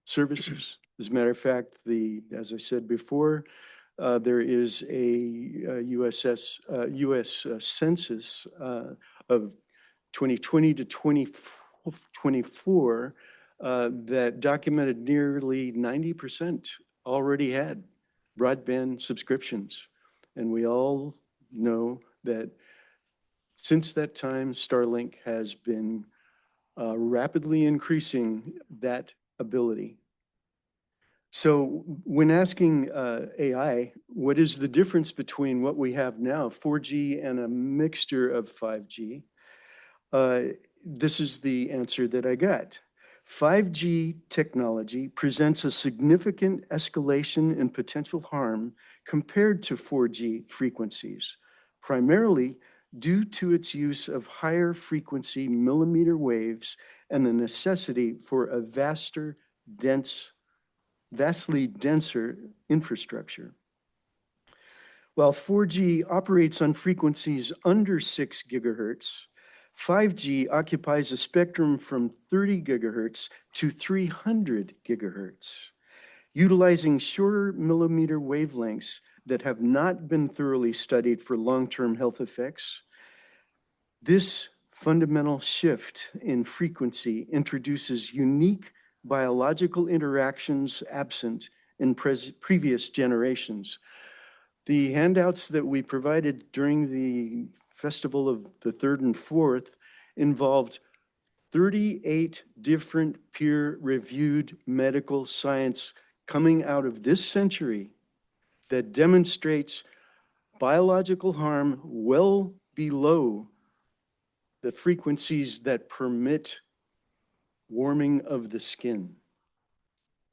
services. As a matter of fact, as I said before, there is a U.S. census of 2020 to 2024 that documented nearly 90% already had broadband subscriptions. And we all know that since that time, Starlink has been rapidly increasing that ability. So when asking AI, what is the difference between what we have now, 4G and a mixture of 5G? This is the answer that I got. 5G technology presents a significant escalation in potential harm compared to 4G frequencies, primarily due to its use of higher frequency millimeter waves and the necessity for a vastly denser infrastructure. While 4G operates on frequencies under 6 gigahertz, 5G occupies a spectrum from 30 gigahertz to 300 gigahertz, utilizing shorter millimeter wavelengths that have not been thoroughly studied for long-term health effects. This fundamental shift in frequency introduces unique biological interactions absent in previous generations. The handouts that we provided during the Festival of the 3rd and 4th involved 38 different peer-reviewed medical science coming out of this century that demonstrates biological harm well below the frequencies that permit warming of the skin.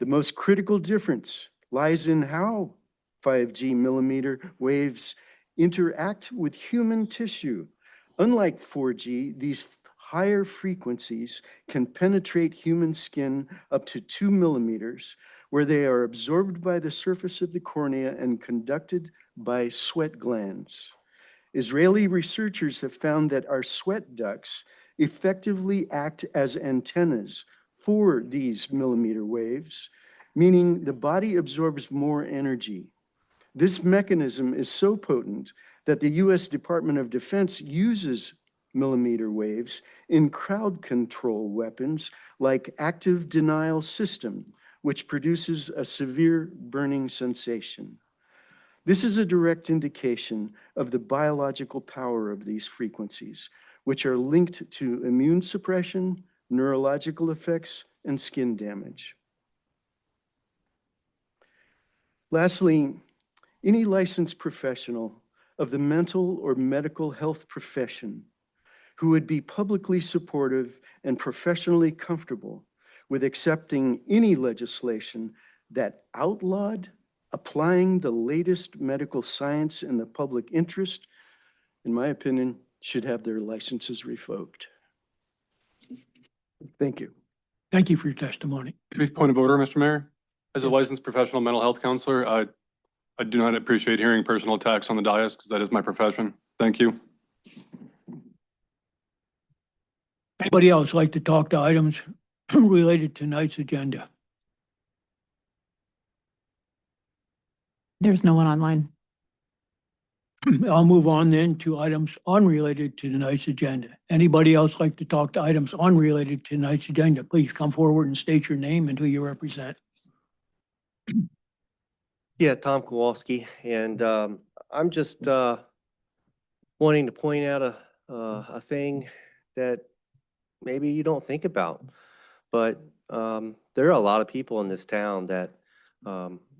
The most critical difference lies in how 5G millimeter waves interact with human tissue. Unlike 4G, these higher frequencies can penetrate human skin up to 2 millimeters, where they are absorbed by the surface of the cornea and conducted by sweat glands. Israeli researchers have found that our sweat ducts effectively act as antennas for these millimeter waves, meaning the body absorbs more energy. This mechanism is so potent that the US Department of Defense uses millimeter waves in crowd control weapons like active denial system, which produces a severe burning sensation. This is a direct indication of the biological power of these frequencies, which are linked to immune suppression, neurological effects, and skin damage. Lastly, any licensed professional of the mental or medical health profession who would be publicly supportive and professionally comfortable with accepting any legislation that outlawed applying the latest medical science in the public interest, in my opinion, should have their licenses revoked. Thank you. Thank you for your testimony. Brief point of order, Mr. Mayor. As a licensed professional mental health counselor, I do not appreciate hearing personal attacks on the dais because that is my profession. Thank you. Anybody else like to talk to items related to tonight's agenda? There's no one online. I'll move on then to items unrelated to tonight's agenda. Anybody else like to talk to items unrelated to tonight's agenda? Please come forward and state your name and who you represent. Yeah, Tom Kowalski, and I'm just wanting to point out a thing that maybe you don't think about, but there are a lot of people in this town that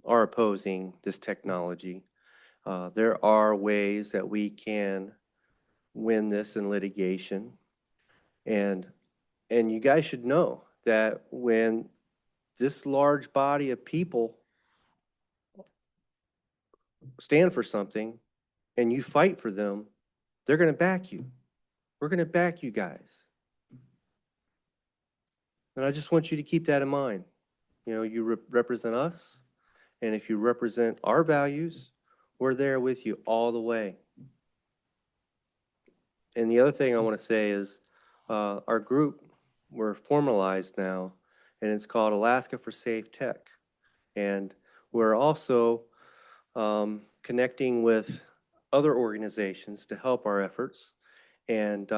are opposing this technology. There are ways that we can win this in litigation, and you guys should know that when this large body of people stand for something and you fight for them, they're going to back you. We're going to back you guys. And I just want you to keep that in mind. You know, you represent us, and if you represent our values, we're there with you all the way. And the other thing I want to say is our group, we're formalized now, and it's called Alaska for Safe Tech. And we're also connecting with other organizations to help our efforts. And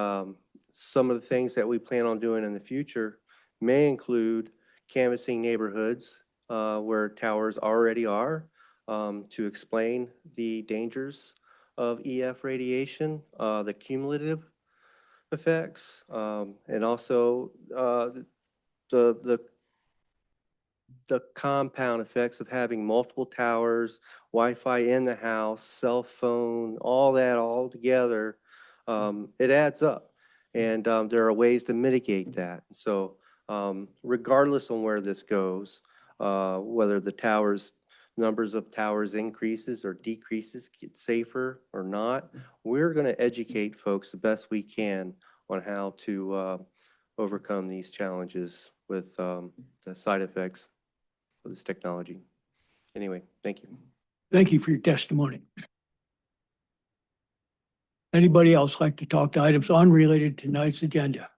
some of the things that we plan on doing in the future may include canvassing neighborhoods where towers already are to explain the dangers of EF radiation, the cumulative effects, and also the compound effects of having multiple towers, Wi-Fi in the house, cell phone, all that all together. It adds up, and there are ways to mitigate that. So regardless on where this goes, whether the numbers of towers increases or decreases, get safer or not, we're going to educate folks the best we can on how to overcome these challenges with the side effects of this technology. Anyway, thank you. Thank you for your testimony. Anybody else like to talk to items unrelated to tonight's agenda?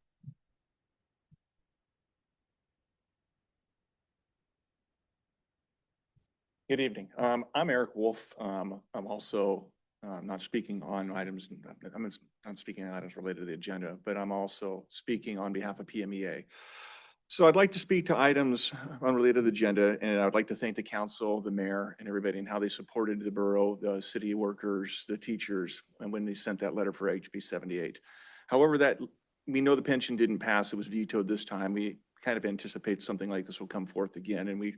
Good evening. I'm Eric Wolf. I'm also not speaking on items, I'm not speaking on items related to the agenda, but I'm also speaking on behalf of PMEA. So I'd like to speak to items unrelated to the agenda, and I'd like to thank the council, the mayor, and everybody and how they supported the borough, the city workers, the teachers, and when they sent that letter for HB 78. However, we know the pension didn't pass. It was vetoed this time. We kind of anticipate something like this will come forth again, and we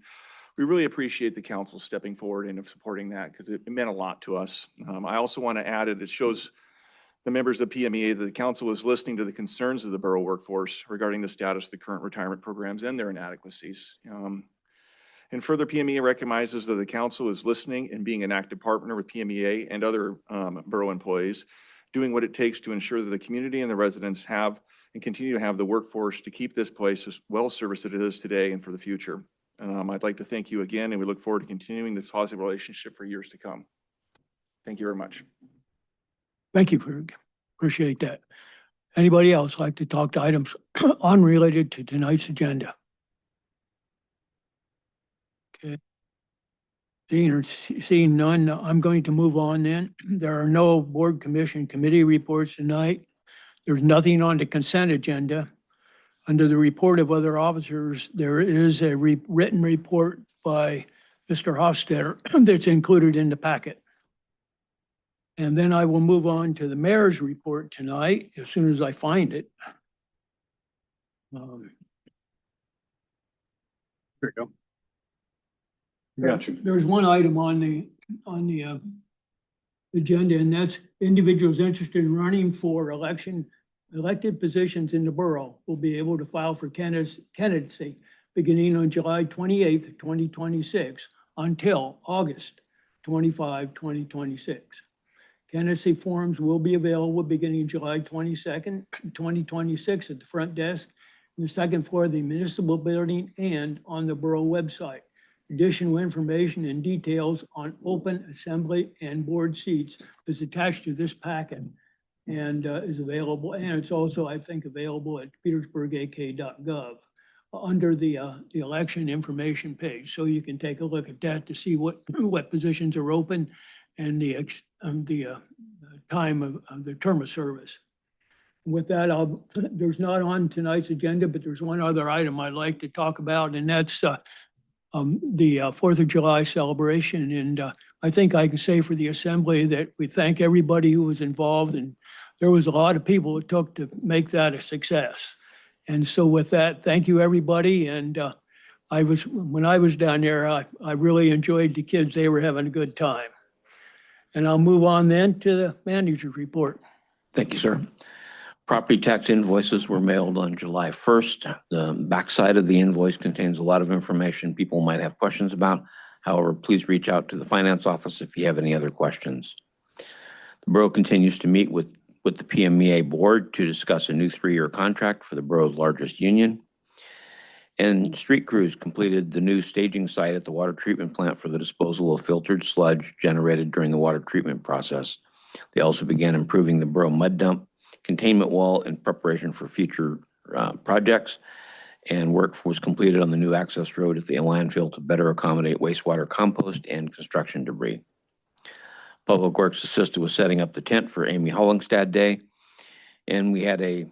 really appreciate the council stepping forward and supporting that because it meant a lot to us. I also want to add it shows the members of PMEA that the council is listening to the concerns of the borough workforce regarding the status of the current retirement programs and their inadequacies. And further, PMEA recognizes that the council is listening and being an active partner with PMEA and other borough employees, doing what it takes to ensure that the community and the residents have and continue to have the workforce to keep this place as well serviced as it is today and for the future. I'd like to thank you again, and we look forward to continuing this positive relationship for years to come. Thank you very much. Thank you, appreciate that. Anybody else like to talk to items unrelated to tonight's agenda? Okay. Seeing none, I'm going to move on then. There are no board, commission, committee reports tonight. There's nothing on the consent agenda. Under the report of other officers, there is a written report by Mr. Hofstadter that's included in the packet. And then I will move on to the mayor's report tonight as soon as I find it. There you go. There's one item on the agenda, and that's individuals interested in running for elected positions in the borough will be able to file for candidacy beginning on July 28th, 2026 until August 25, 2026. Candidacy forms will be available beginning July 22nd, 2026 at the front desk in the second floor of the municipal building and on the borough website. Additional information and details on open assembly and board seats is attached to this packet and is available. And it's also, I think, available at petersburgak.gov under the election information page. So you can take a look at that to see what positions are open and the time of the term of service. With that, there's not on tonight's agenda, but there's one other item I'd like to talk about, and that's the 4th of July celebration. And I think I can say for the assembly that we thank everybody who was involved, and there was a lot of people it took to make that a success. And so with that, thank you, everybody. And when I was down there, I really enjoyed the kids. They were having a good time. And I'll move on then to the manager's report. Thank you, sir. Property tax invoices were mailed on July 1st. The backside of the invoice contains a lot of information people might have questions about. However, please reach out to the finance office if you have any other questions. The borough continues to meet with the PMEA board to discuss a new 3-year contract for the borough's largest union. And street crews completed the new staging site at the water treatment plant for the disposal of filtered sludge generated during the water treatment process. They also began improving the borough mud dump containment wall in preparation for future projects, and work was completed on the new access road at the landfill to better accommodate wastewater compost and construction debris. Public Works assisted with setting up the tent for Amy Hollingstad Day, and we had a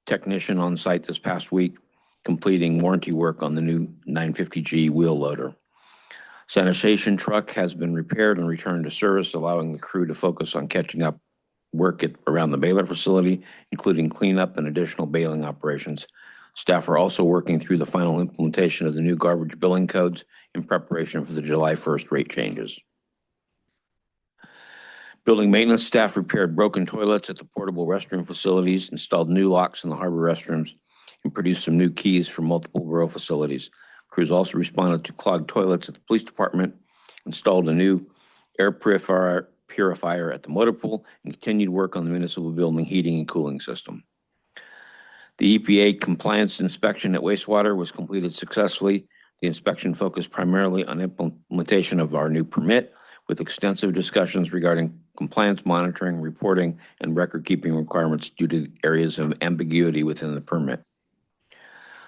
technician on site this past week completing warranty work on the new 950G wheel loader. Sanitation truck has been repaired and returned to service, allowing the crew to focus on catching up work around the baler facility, including cleanup and additional baling operations. Staff are also working through the final implementation of the new garbage billing codes in preparation for the July 1st rate changes. Building maintenance staff repaired broken toilets at the portable restroom facilities, installed new locks in the harbor restrooms, and produced some new keys for multiple borough facilities. Crews also responded to clogged toilets at the police department, installed a new air purifier at the motor pool, and continued work on the municipal building heating and cooling system. The EPA compliance inspection at wastewater was completed successfully. The inspection focused primarily on implementation of our new permit, with extensive discussions regarding compliance monitoring, reporting, and record-keeping requirements due to areas of ambiguity within the permit.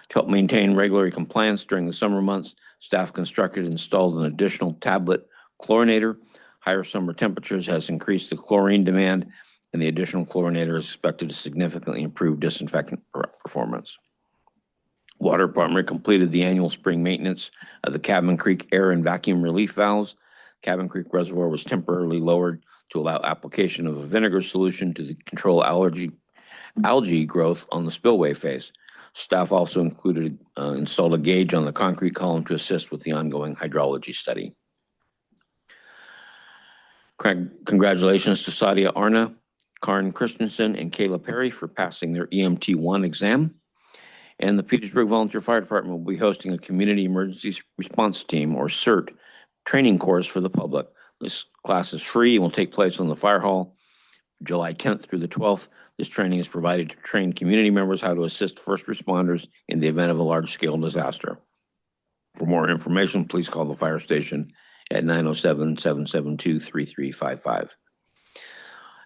To help maintain regulatory compliance during the summer months, staff constructed and installed an additional tablet chlorinator. Higher summer temperatures has increased the chlorine demand, and the additional chlorinator is expected to significantly improve disinfectant performance. Water Department completed the annual spring maintenance of the Cabin Creek air and vacuum relief valves. Cabin Creek Reservoir was temporarily lowered to allow application of a vinegar solution to control algae growth on the spillway face. Staff also installed a gauge on the concrete column to assist with the ongoing hydrology study. Congratulations to Sadia Arna, Karen Christensen and Kayla Perry for passing their EMT 1 exam. And the Petersburg Volunteer Fire Department will be hosting a Community Emergency Response Team, or CERT, training course for the public. This class is free and will take place on the fire hall July 10th through the 12th. This training is provided to train community members how to assist first responders in the event of a large-scale disaster. For more information, please call the fire station at 907-772-3355.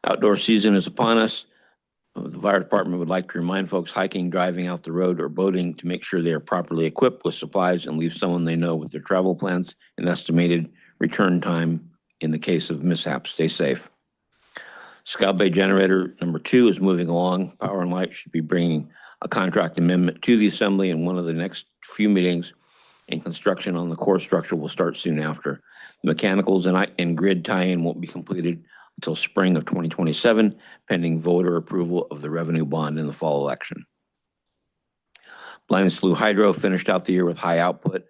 Outdoor season is upon us. The fire department would like to remind folks hiking, driving out the road, or boating to make sure they are properly equipped with supplies and leave someone they know with their travel plans and estimated return time in the case of mishaps. Stay safe. Scout Bay Generator number 2 is moving along. Power and Light should be bringing a contract amendment to the Assembly in one of the next few meetings, and construction on the core structure will start soon after. The mechanicals and grid tie-in won't be completed until spring of 2027, pending voter approval of the revenue bond in the fall election. Blind Slough Hydro finished out the year with high output.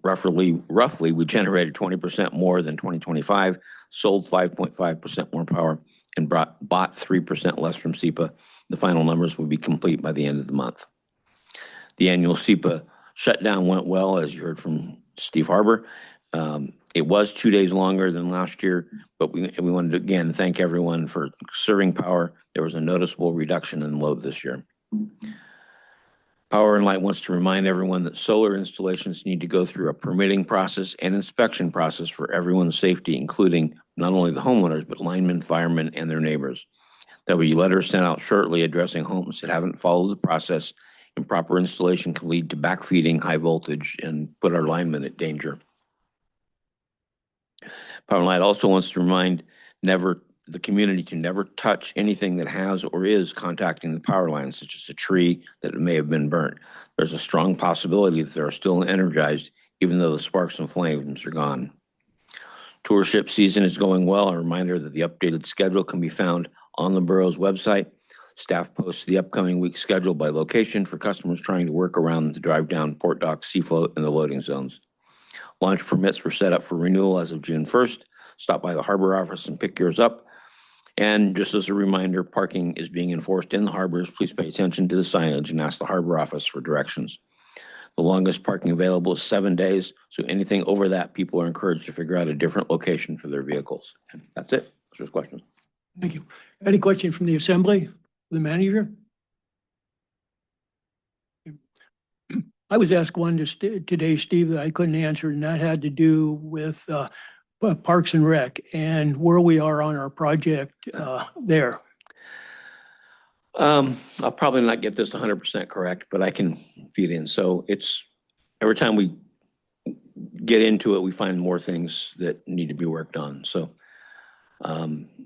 Roughly, we generated 20% more than 2025, sold 5.5% more power, and bought 3% less from SEPA. The final numbers will be complete by the end of the month. The annual SEPA shutdown went well, as you heard from Steve Harbour. It was 2 days longer than last year, but we wanted to again thank everyone for serving power. There was a noticeable reduction in load this year. Power and Light wants to remind everyone that solar installations need to go through a permitting process and inspection process for everyone's safety, including not only the homeowners, but linemen, firemen, and their neighbors. There will be letters sent out shortly addressing homes that haven't followed the process. Improper installation can lead to backfeeding high voltage and put our linemen at danger. Power and Light also wants to remind the community to never touch anything that has or is contacting the power lines, such as a tree that may have been burnt. There's a strong possibility that they are still energized, even though the sparks and flames are gone. Tourship season is going well. A reminder that the updated schedule can be found on the borough's website. Staff posts the upcoming week's schedule by location for customers trying to work around the drive down Port Dock, Seafloat, and the loading zones. Launch permits were set up for renewal as of June 1st. Stop by the harbor office and pick yours up. And just as a reminder, parking is being enforced in the harbors. Please pay attention to the signage and ask the harbor office for directions. The longest parking available is 7 days, so anything over that, people are encouraged to figure out a different location for their vehicles. And that's it. There's questions. Thank you. Any question from the Assembly, the manager? I was asked one today, Steve, that I couldn't answer, and that had to do with Parks and Rec and where we are on our project there. I'll probably not get this 100% correct, but I can feed in. So it's every time we get into it, we find more things that need to be worked on. So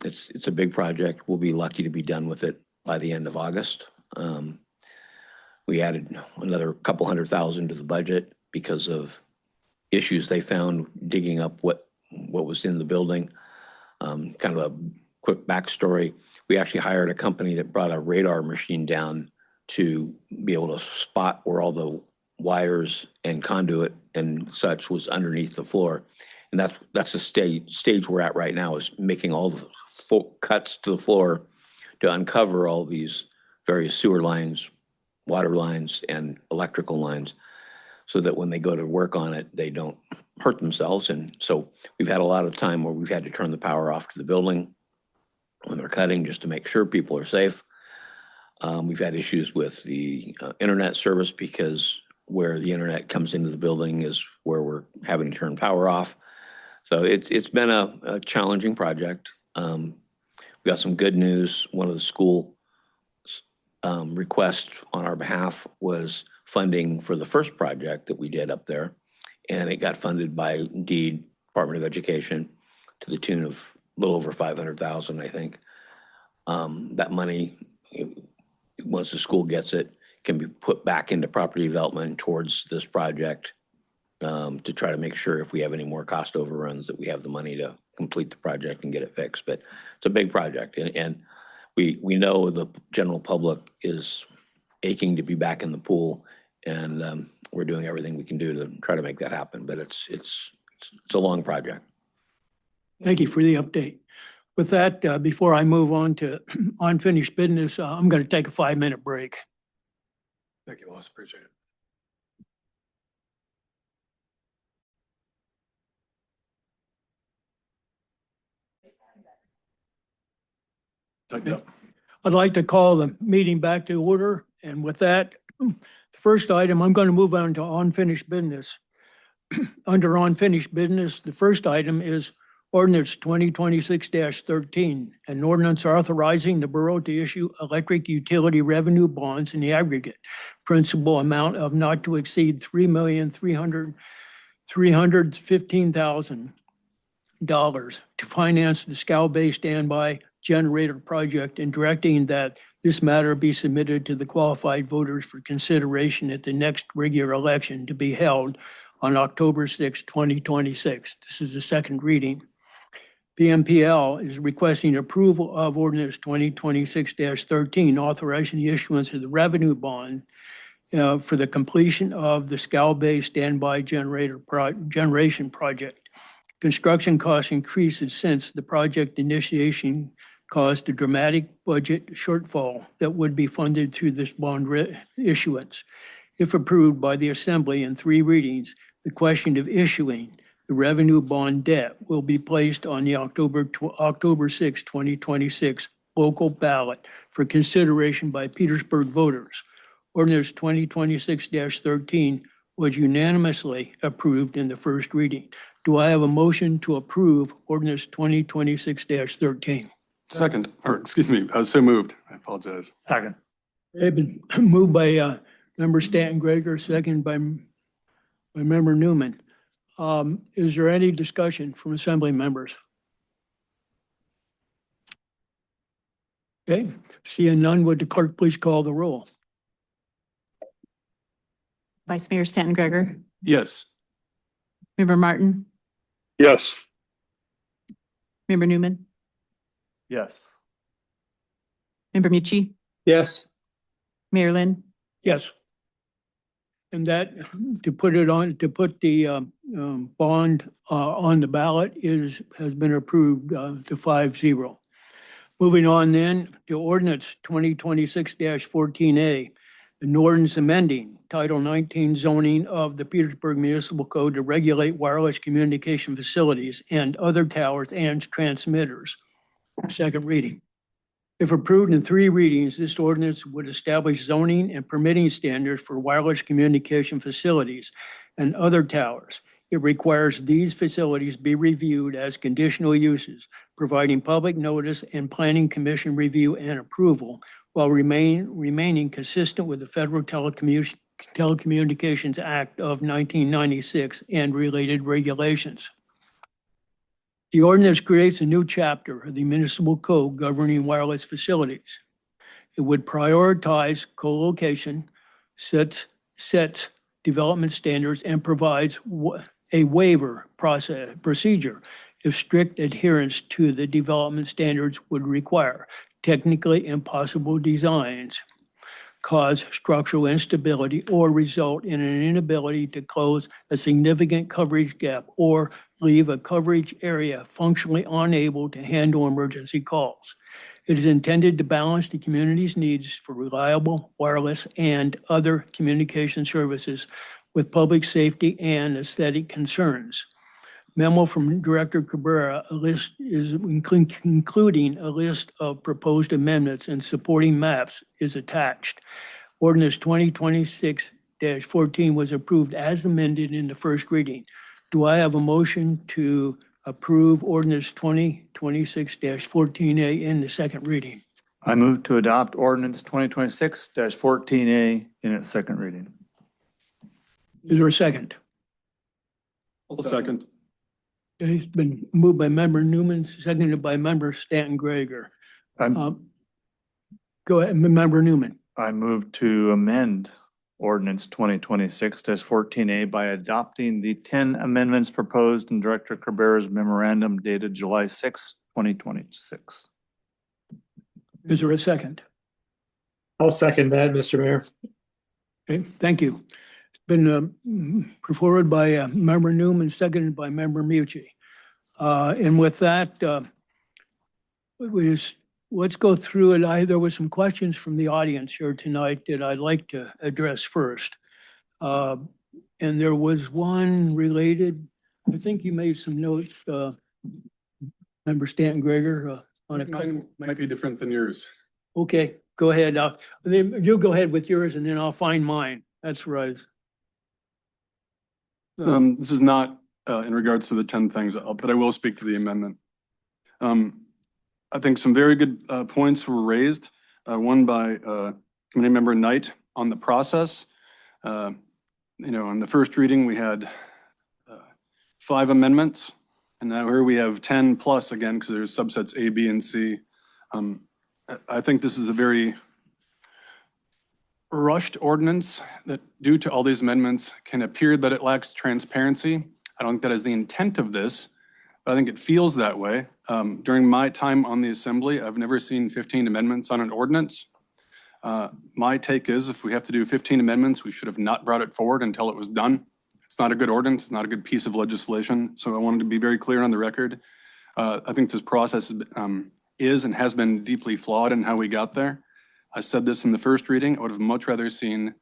it's a big project. We'll be lucky to be done with it by the end of August. We added another couple $100,000 to the budget because of issues they found digging up what was in the building. Kind of a quick backstory. We actually hired a company that brought a radar machine down to be able to spot where all the wires and conduit and such was underneath the floor. And that's the stage we're at right now, is making all the cuts to the floor to uncover all these various sewer lines, water lines, and electrical lines, so that when they go to work on it, they don't hurt themselves. And so we've had a lot of time where we've had to turn the power off to the building when they're cutting, just to make sure people are safe. We've had issues with the internet service, because where the internet comes into the building is where we're having to turn power off. So it's been a challenging project. We got some good news. One of the school requests on our behalf was funding for the first project that we did up there, and it got funded by DEED, Department of Education, to the tune of a little over $500,000, I think. That money, once the school gets it, can be put back into property development towards this project, to try to make sure if we have any more cost overruns that we have the money to complete the project and get it fixed. But it's a big project, and we know the general public is aching to be back in the pool, and we're doing everything we can do to try to make that happen. But it's a long project. Thank you for the update. With that, before I move on to unfinished business, I'm going to take a 5-minute break. Thank you, Lois. Appreciate it. I'd like to call the meeting back to order. And with that, the first item, I'm going to move on to unfinished business. Under unfinished business, the first item is ordinance 2026-13, an ordinance authorizing the borough to issue electric utility revenue bonds in the aggregate principal amount of not to exceed $3,315,000 to finance the Scow Bay Standby Generator Project, and directing that this matter be submitted to the qualified voters for consideration at the next regular election to be held on October 6, 2026. This is the second reading. PMPL is requesting approval of ordinance 2026-13, authorizing the issuance of the revenue bond for the completion of the Scow Bay Standby Generation Project. Construction costs increases since the project initiation caused a dramatic budget shortfall that would be funded through this bond issuance. If approved by the Assembly in 3 readings, the question of issuing the revenue bond debt will be placed on the October 6, 2026 local ballot for consideration by Petersburg voters. Ordinance 2026-13 was unanimously approved in the first reading. Do I have a motion to approve ordinance 2026-13? Second, or excuse me, so moved. I apologize. Second. It's been moved by Member Stanton Gregor, second by Member Newman. Is there any discussion from Assembly members? Okay, seeing none, would the clerk please call the roll? Vice Mayor Stanton Gregor, Yes. Member Martin, Yes. Member Newman, Yes. Member Mucci, Yes. Mayor Lynn. Yes. And that, to put the bond on the ballot has been approved to 5-0. Moving on then to ordinance 2026-14A, an ordinance amending Title 19 zoning of the Petersburg Municipal Code to regulate wireless communication facilities and other towers and transmitters. Second reading. If approved in 3 readings, this ordinance would establish zoning and permitting standards for wireless communication facilities and other towers. It requires these facilities be reviewed as conditional uses, providing public notice and planning commission review and approval, while remaining consistent with the Federal Telecommunications Act of 1996 and related regulations. The ordinance creates a new chapter of the municipal code governing wireless facilities. It would prioritize co-location, sets development standards, and provides a waiver procedure if strict adherence to the development standards would require. Technically impossible designs cause structural instability or result in an inability to close a significant coverage gap or leave a coverage area functionally unable to handle emergency calls. It is intended to balance the community's needs for reliable wireless and other communication services with public safety and aesthetic concerns. Memo from Director Cabrera, a list is including a list of proposed amendments and supporting maps is attached. Ordinance 2026-14 was approved as amended in the first reading. Do I have a motion to approve ordinance 2026-14A in the second reading? I move to adopt ordinance 2026-14A in its second reading. Is there a second? I'll second. Okay, it's been moved by Member Newman, seconded by Member Stanton Gregor. Go ahead, Member Newman. I move to amend ordinance 2026-14A by adopting the 10 amendments proposed in Director Cabrera's memorandum dated July 6, 2026. Is there a second? I'll second that, Mr. Mayor. Okay, thank you. It's been forwarded by Member Newman, seconded by Member Mucci. And with that, let's go through it. There was some questions from the audience here tonight that I'd like to address first. And there was one related, I think you made some notes, Member Stanton Gregor, on a couple. Mine might be different than yours. Okay, go ahead. Then you go ahead with yours and then I'll find mine. That's right. This is not in regards to the 10 things, but I will speak to the amendment. I think some very good points were raised. One by Committee Member Knight on the process. In the first reading, we had 5 amendments, and now here we have 10 plus again, because there's subsets A, B, and C. I think this is a very rushed ordinance that, due to all these amendments, can appear that it lacks transparency. I don't think that is the intent of this, but I think it feels that way. During my time on the Assembly, I've never seen 15 amendments on an ordinance. My take is if we have to do 15 amendments, we should have not brought it forward until it was done. It's not a good ordinance, it's not a good piece of legislation. So I wanted to be very clear on the record. I think this process is and has been deeply flawed in how we got there. I said this in the first reading. I would have much rather seen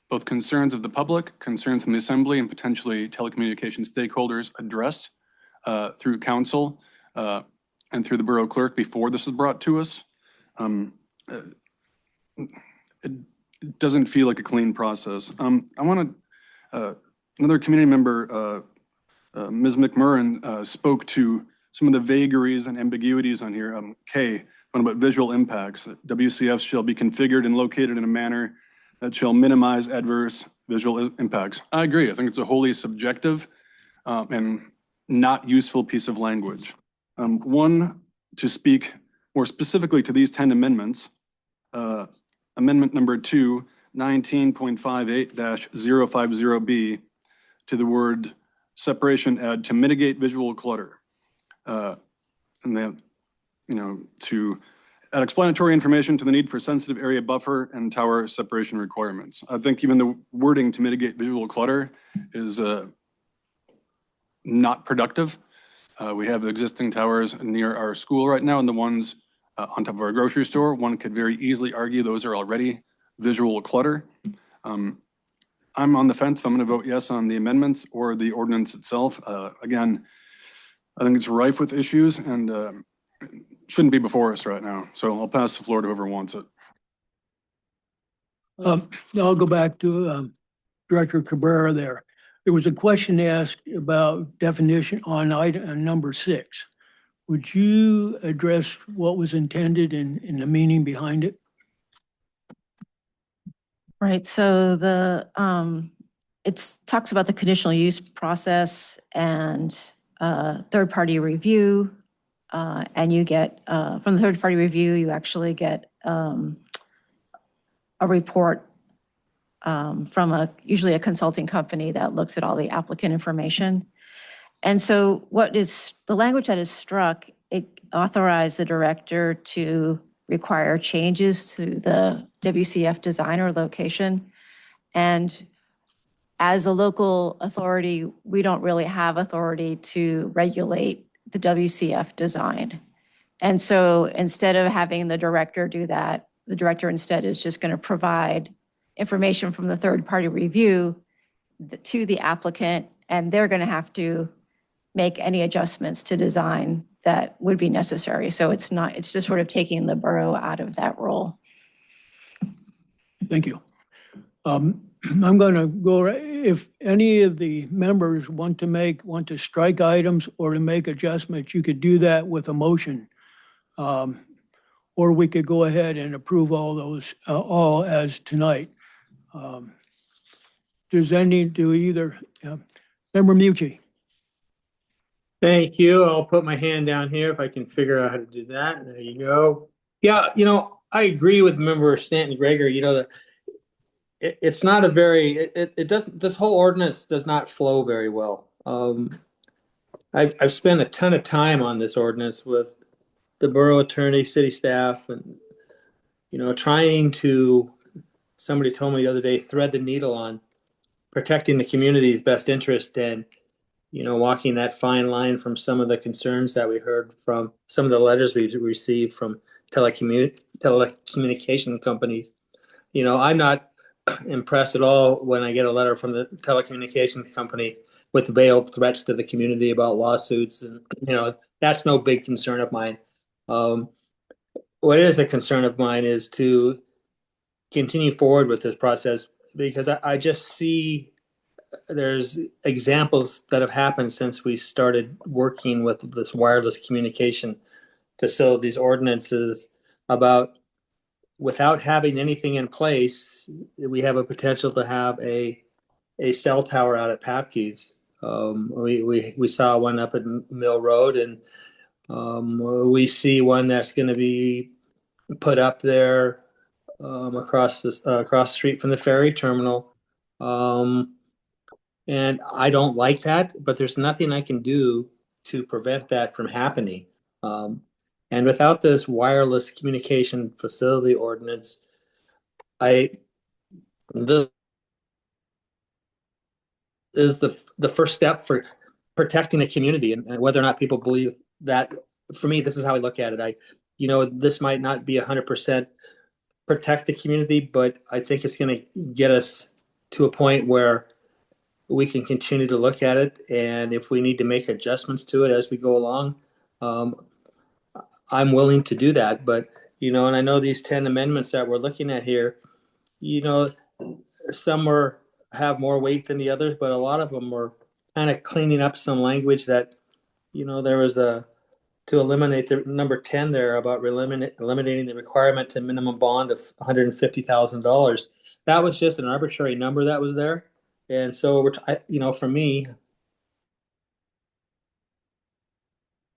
both concerns of the public, concerns from the Assembly, and potentially telecommunications stakeholders addressed through council and through the borough clerk before this was brought to us. It doesn't feel like a clean process. I want to, another community member, Ms. McMurran, spoke to some of the vagaries and ambiguities on here. K, one about visual impacts. WCFs shall be configured and located in a manner that shall minimize adverse visual impacts. I agree. I think it's a wholly subjective and not useful piece of language. One, to speak more specifically to these 10 amendments, amendment number 2, 19.58-050B, to the word separation, add to mitigate visual clutter. And then, to add explanatory information to the need for sensitive area buffer and tower separation requirements. I think even the wording to mitigate visual clutter is not productive. We have existing towers near our school right now and the ones on top of our grocery store. One could very easily argue those are already visual clutter. I'm on the fence if I'm going to vote yes on the amendments or the ordinance itself. Again, I think it's rife with issues and shouldn't be before us right now. So I'll pass the floor to whoever wants it. I'll go back to Director Cabrera there. There was a question asked about definition on item number 6. Would you address what was intended in the meaning behind it? Right, so it talks about the conditional use process and third-party review. And you get, from the third-party review, you actually get a report from usually a consulting company that looks at all the applicant information. And so the language that is struck, it authorized the director to require changes to the WCF design or location. And as a local authority, we don't really have authority to regulate the WCF design. And so instead of having the director do that, the director instead is just going to provide information from the third-party review to the applicant, and they're going to have to make any adjustments to design that would be necessary. So it's just sort of taking the borough out of that role. Thank you. I'm going to go, if any of the members want to strike items or to make adjustments, you could do that with a motion. Or we could go ahead and approve all those, all as tonight. Does any, do either, Member Mucci? Thank you. I'll put my hand down here if I can figure out how to do that. There you go. Yeah, I agree with Member Stanton Gregor. It's not a very, it doesn't, this whole ordinance does not flow very well. I've spent a ton of time on this ordinance with the borough attorney, city staff, and, trying to, somebody told me the other day, thread the needle on protecting the community's best interest. And walking that fine line from some of the concerns that we heard from some of the letters we received from telecommunication companies. I'm not impressed at all when I get a letter from the telecommunications company with veiled threats to the community about lawsuits. And, that's no big concern of mine. What is a concern of mine is to continue forward with this process, because I just see there's examples that have happened since we started working with this wireless communication facilities ordinances about, without having anything in place, we have a potential to have a cell tower out at Papke's. We saw one up at Mill Road, and we see one that's going to be put up there across the street from the ferry terminal. And I don't like that, but there's nothing I can do to prevent that from happening. And without this wireless communication facility ordinance, this is the first step for protecting the community, and whether or not people believe that. For me, this is how I look at it. This might not be 100% protect the community, but I think it's going to get us to a point where we can continue to look at it. And if we need to make adjustments to it as we go along, I'm willing to do that. But, and I know these 10 amendments that we're looking at here, some have more weight than the others, but a lot of them were kind of cleaning up some language that, there was to eliminate the number 10 there about eliminating the requirement to minimum bond of $150,000. That was just an arbitrary number that was there. And so for me,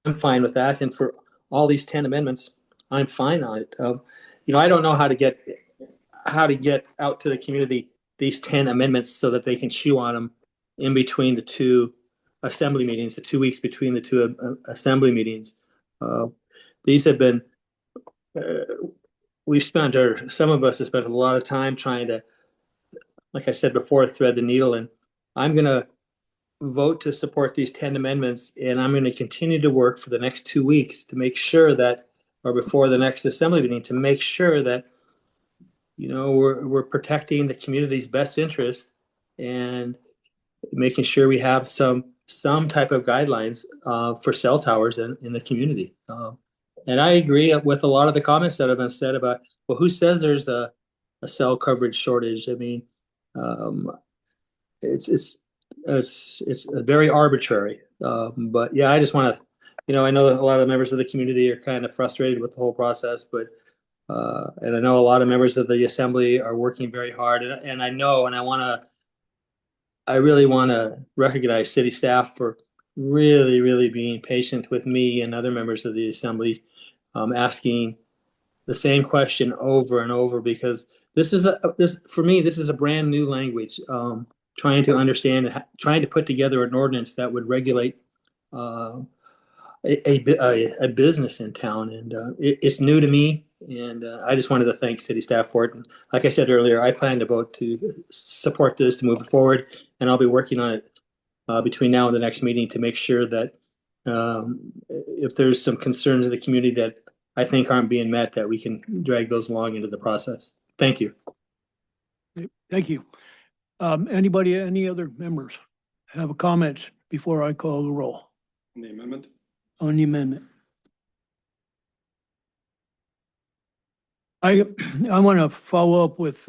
I'm fine with that. And for all these 10 amendments, I'm fine on it. I don't know how to get out to the community these 10 amendments so that they can chew on them in between the two assembly meetings, the 2 weeks between the two assembly meetings. These have been, some of us have spent a lot of time trying to, like I said before, thread the needle. And I'm going to vote to support these 10 amendments. And I'm going to continue to work for the next 2 weeks to make sure that, or before the next assembly meeting, to make sure that, we're protecting the community's best interest and making sure we have some type of guidelines for cell towers in the community. And I agree with a lot of the comments that have been said about, well, who says there's a cell coverage shortage? I mean, it's very arbitrary. But yeah, I just want to, I know a lot of members of the community are kind of frustrated with the whole process, but and I know a lot of members of the assembly are working very hard, and I know, and I really want to recognize city staff for really, really being patient with me and other members of the assembly, asking the same question over and over, because for me, this is a brand new language. Trying to understand, trying to put together an ordinance that would regulate a business in town, and it's new to me. And I just wanted to thank city staff for it. And like I said earlier, I plan to vote to support this to move it forward, and I'll be working on it between now and the next meeting to make sure that if there's some concerns of the community that I think aren't being met, that we can drag those along into the process. Thank you. Thank you. Any other members have a comment before I call the roll On the amendment? on the amendment? I want to follow up with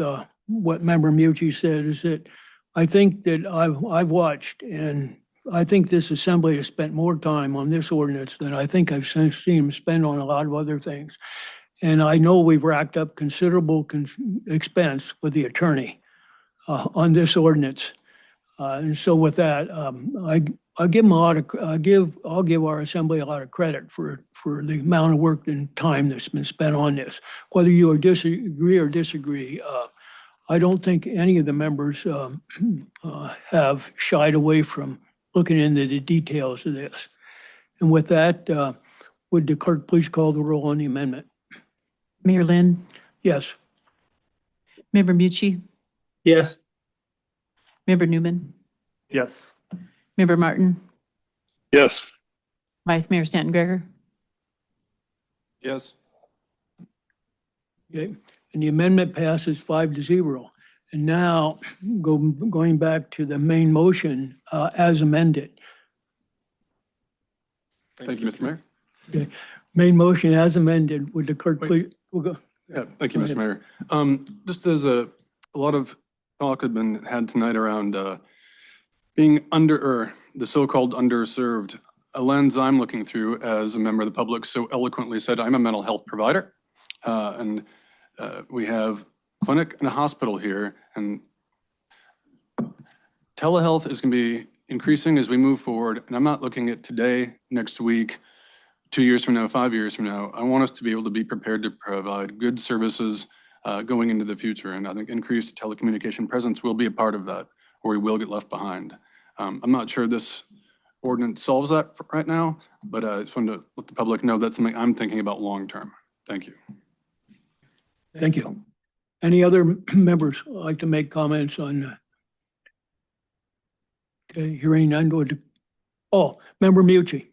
what Member Mucci said, is that I think that I've watched, and I think this assembly has spent more time on this ordinance than I think I've seen them spend on a lot of other things. And I know we've racked up considerable expense with the attorney on this ordinance. And so with that, I'll give our assembly a lot of credit for the amount of work and time that's been spent on this. Whether you disagree, I don't think any of the members have shied away from looking into the details of this. And with that, would the clerk please call the roll on the amendment? Mayor Lynn, Yes. Member Mucci, Yes. Member Newman, Yes. Member Martin, Yes. Vice Mayor Stanton Greger. Yes. Okay, and the amendment passes 5-0. And now, going back to the main motion as amended. Thank you, Mr. Mayor. Okay, main motion as amended, would the clerk Wait. please, we'll go. Yeah, thank you, Go Mr. ahead. Mayor. Just as a lot of talk had been had tonight around being or the so-called underserved, a lens I'm looking through as a member of the public so eloquently said, I'm a mental health provider. And we have clinic and a hospital here, and telehealth is going to be increasing as we move forward. And I'm not looking at today, next week, 2 years from now, 5 years from now. I want us to be able to be prepared to provide good services going into the future. And I think increased telecommunication presence will be a part of that, or we will get left behind. I'm not sure this ordinance solves that right now, but I just wanted to let the public know that's something I'm thinking about long-term. Thank you. Thank you. Any other members like to make comments on? Okay, hearing none, Member Mucci.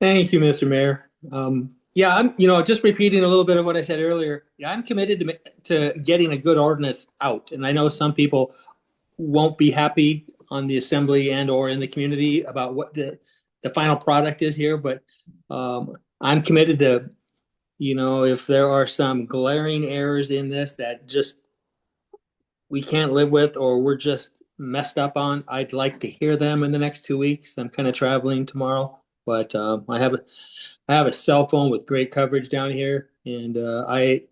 Thank you, Mr. Mayor. Yeah, I'm, just repeating a little bit of what I said earlier. Yeah, I'm committed to getting a good ordinance out. And I know some people won't be happy on the assembly and or in the community about what the final product is here, but I'm committed to, if there are some glaring errors in this that just we can't live with or we're just messed up on, I'd like to hear them in the next 2 weeks. I'm kind of traveling tomorrow, but I have a cell phone with great coverage down here, and I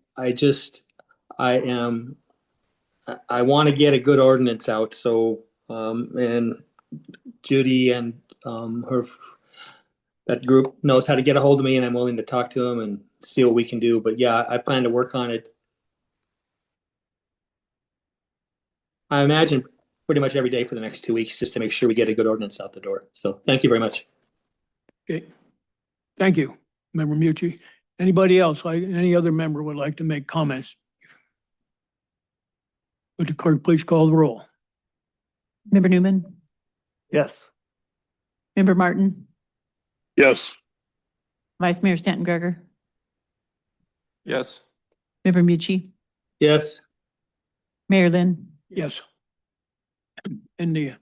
want to get a good ordinance out. So and Judy and that group knows how to get a hold of me, and I'm willing to talk to them and see what we can do. But yeah, I plan to work on it. I imagine pretty much every day for the next 2 weeks, just to make sure we get a good ordinance out the door. So thank you very much. Okay, thank you, Member Mucci. Anybody else, any other member would like to make comments? Would the clerk please call the roll? Member Newman. Yes. Member Martin. Yes. Vice Mayor Stanton Greger. Yes. Member Mucci. Yes. Mayor Lynn. Yes. And it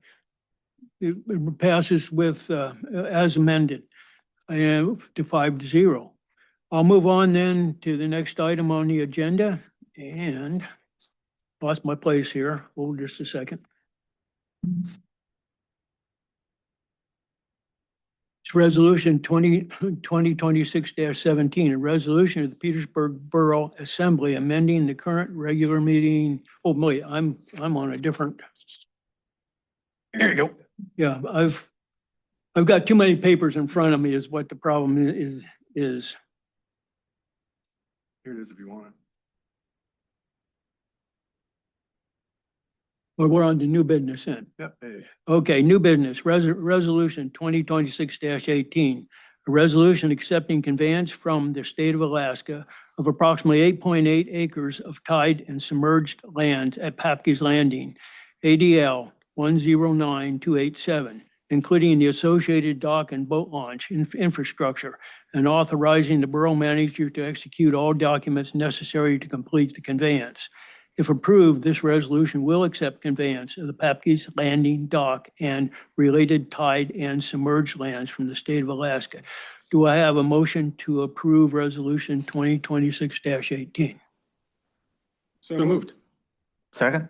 passes with, as amended, to 5-0. I'll move on then to the next item on the agenda, and lost my place here. Hold just a second. It's Resolution 2026-17, a resolution of the Petersburg Borough Assembly amending the current regular meeting. Oh, boy, I'm on a different. There you go. Yeah, I've got too many papers in front of me is what the problem is. Here it is if you want it. Well, we're on to new business then. Yep. Hey. Okay, new business, resolution 2026-18. A resolution accepting conveyance from the state of Alaska of approximately 8.8 acres of tide and submerged land at Papke's Landing, ADL 109287, including the associated dock and boat launch infrastructure, and authorizing the borough manager to execute all documents necessary to complete the conveyance. If approved, this resolution will accept conveyance of the Papke's Landing dock and related tide and submerged lands from the state of Alaska. Do I have a motion to approve resolution 2026-18? So moved. Second?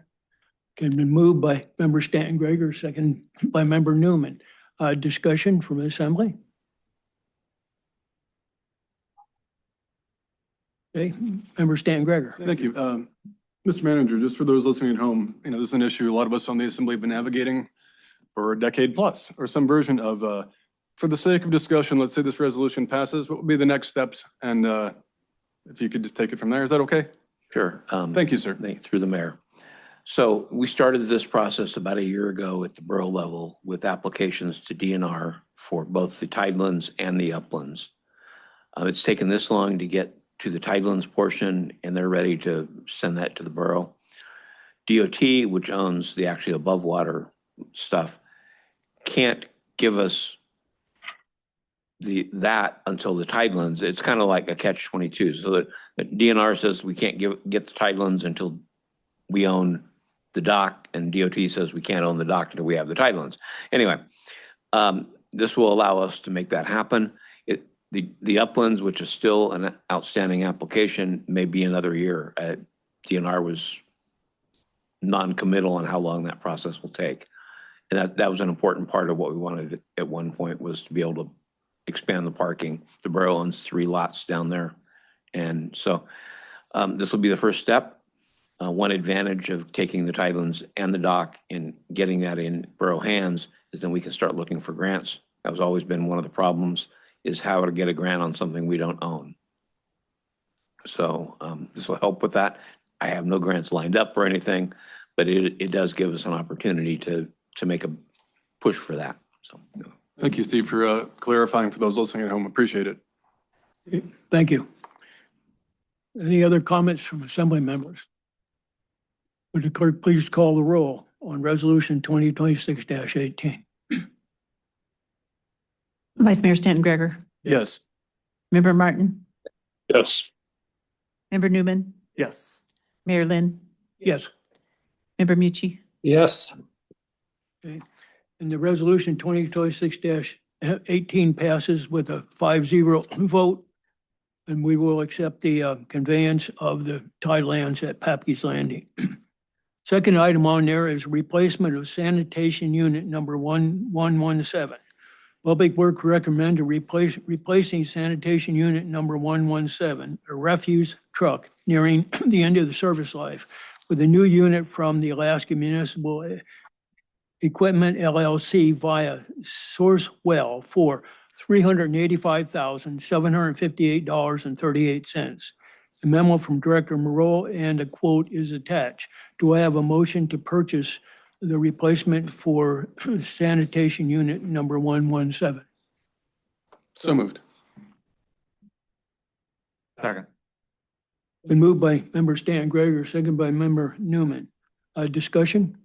Can be moved by Member Stanton Greger, second by Member Newman. Discussion from the assembly? Okay, Member Stanton Greger. Thank you. Mr. Manager, just for those listening at home, this is an issue a lot of us on the assembly have been navigating for a decade plus, or some version of, for the sake of discussion, let's say this resolution passes, what would be the next steps? And if you could just take it from there, is that okay? Sure. Thank you, sir. Through the mayor. So we started this process about a year ago at the borough level with applications to DNR for both the tidelands and the uplands. It's taken this long to get to the tidelands portion, and they're ready to send that to the borough. DOT, which owns the actually above water stuff, can't give us that until the tidelands. It's kind of like a catch-22. So that the DNR says we can't get the tidelands until we own the dock, and DOT says we can't own the dock until we have the tidelands. Anyway, this will allow us to make that happen. The uplands, which is still an outstanding application, may be another year. DNR was non-committal on how long that process will take. And that was an important part of what we wanted at one point, was to be able to expand the parking. The borough owns 3 lots down there. And so this will be the first step. One advantage of taking the tidelands and the dock and getting that in borough hands is then we can start looking for grants. That has always been one of the problems, is how to get a grant on something we don't own. So this will help with that. I have no grants lined up or anything, but it does give us an opportunity to make a push for that. So. Thank you, Steve, for clarifying for those listening at home. Appreciate it. Thank you. Any other comments from assembly members? Would the clerk please call the roll on resolution 2026-18? Vice Mayor Stanton Greger. Yes. Member Martin. Yes. Member Newman. Yes. Mayor Lynn. Yes. Member Mucci. Yes. Okay. And the resolution 2026-18 passes with a 5-0 vote. And we will accept the conveyance of the tidelands at Papke's Landing. Second item on there is replacement of sanitation unit number 1117. Public Works recommend to replacing sanitation unit number 117, a refuse truck nearing the end of the service life, with a new unit from the Alaska Municipal Equipment LLC via Sourcewell for $385,758.38. The memo from Director Moreau and a quote is attached. Do I have a motion to purchase the replacement for sanitation unit number 117? So moved. Second. Been moved by member Stan Greger, second by member Newman. Discussion?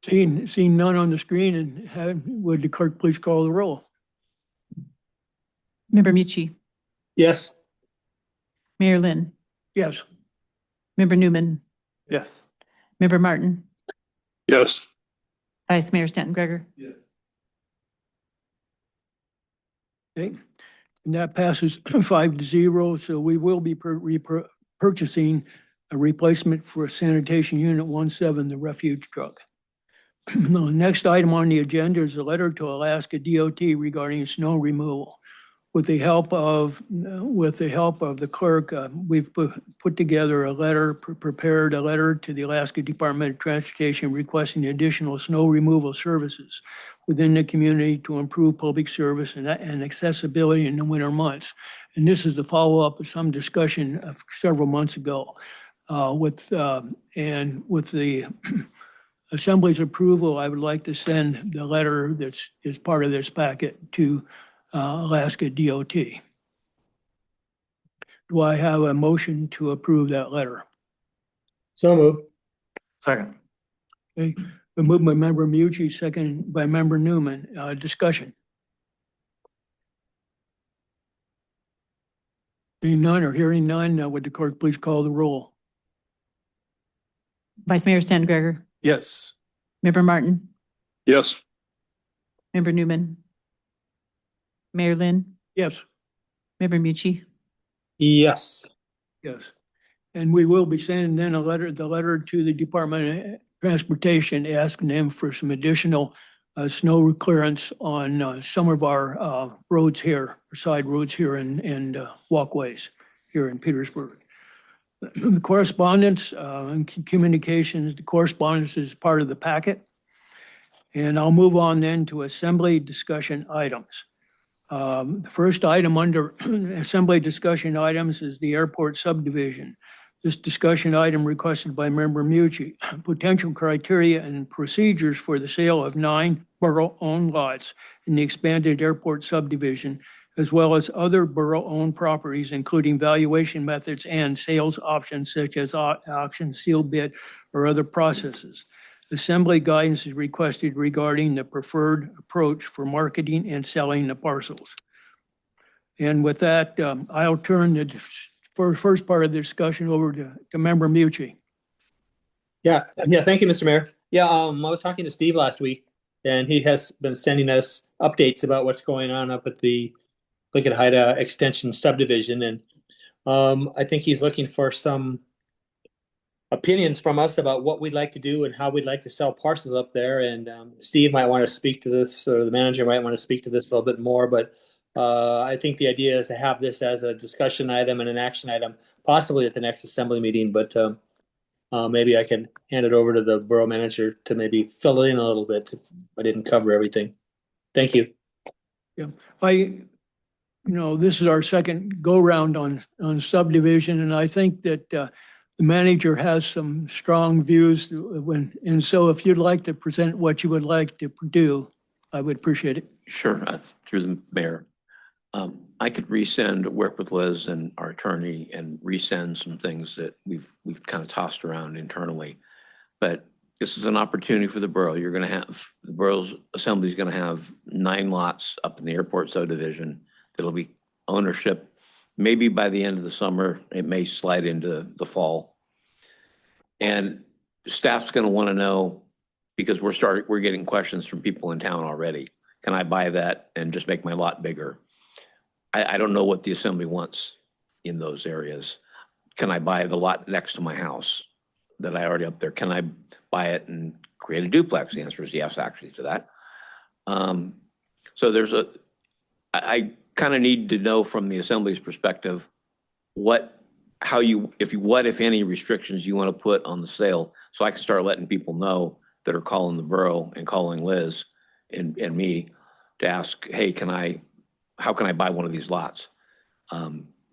Seeing none on the screen, and would the clerk please call the roll? Member Mucci. Yes. Mayor Lynn. Yes. Member Newman. Yes. Member Martin. Yes. Vice Mayor Stanton Greger. Yes. Okay, and that passes 5-0. So we will be purchasing a replacement for sanitation unit 17, the refuge truck. The next item on the agenda is a letter to Alaska DOT regarding snow removal. With the help of the clerk, we've put together a letter, prepared a letter to the Alaska Department of Transportation requesting additional snow removal services within the community to improve public service and accessibility in the winter months. And this is the follow-up of some discussion of several months ago. With the Assembly's approval, I would like to send the letter that's part of this packet to Alaska DOT. Do I have a motion to approve that letter? So moved. Second. Okay, been moved by member Mucci, second by member Newman. Discussion. Being none or hearing none, would the clerk please call the roll? Vice Mayor Stanton Greger. Yes. Member Martin. Yes. Member Newman. Mayor Lynn. Yes. Member Mucci. Yes. Yes. And we will be sending then the letter to the Department of Transportation asking them for some additional snow clearance on some of our roads here, side roads here and walkways here in Petersburg. The correspondence and communications, the correspondence is part of the packet. And I'll move on then to Assembly discussion items. The first item under Assembly discussion items is the airport subdivision. This discussion item requested by member Mucci, potential criteria and procedures for the sale of 9 borough-owned lots in the expanded airport subdivision as well as other borough-owned properties, including valuation methods and sales options such as auction, sealed bid, or other processes. Assembly guidance is requested regarding the preferred approach for marketing and selling the parcels. And with that, I'll turn the first part of the discussion over to Member Mucci. Yeah, thank you, Mr. Mayor. Yeah, I was talking to Steve last week, and he has been sending us updates about what's going on up at the Lincoln Haida Extension subdivision, and I think he's looking for some opinions from us about what we'd like to do and how we'd like to sell parcels up there. And Steve might want to speak to this, or the manager might want to speak to this a little bit more, but I think the idea is to have this as a discussion item and an action item, possibly at the next assembly meeting, but maybe I can hand it over to the borough manager to maybe fill it in a little bit if I didn't cover everything. Thank you. Yeah, this is our second go-round on subdivision, and I think that the manager has some strong views and so if you'd like to present what you would like to do, I would appreciate it. Sure, through the mayor. I could work with Liz and our attorney and resend some things that we've kind of tossed around internally. But this is an opportunity for the borough. The borough's assembly is going to have 9 lots up in the airport subdivision that'll be ownership. Maybe by the end of the summer, it may slide into the fall. And staff's going to want to know, because we're getting questions from people in town already. Can I buy that and just make my lot bigger? I don't know what the assembly wants in those areas. Can I buy the lot next to my house that I already up there? Can I buy it and create a duplex? The answer is yes, actually, to that. So I kind of need to know from the assembly's perspective if any restrictions you want to put on the sale, so I can start letting people know that are calling the borough and calling Liz and me to ask, hey, how can I buy one of these lots?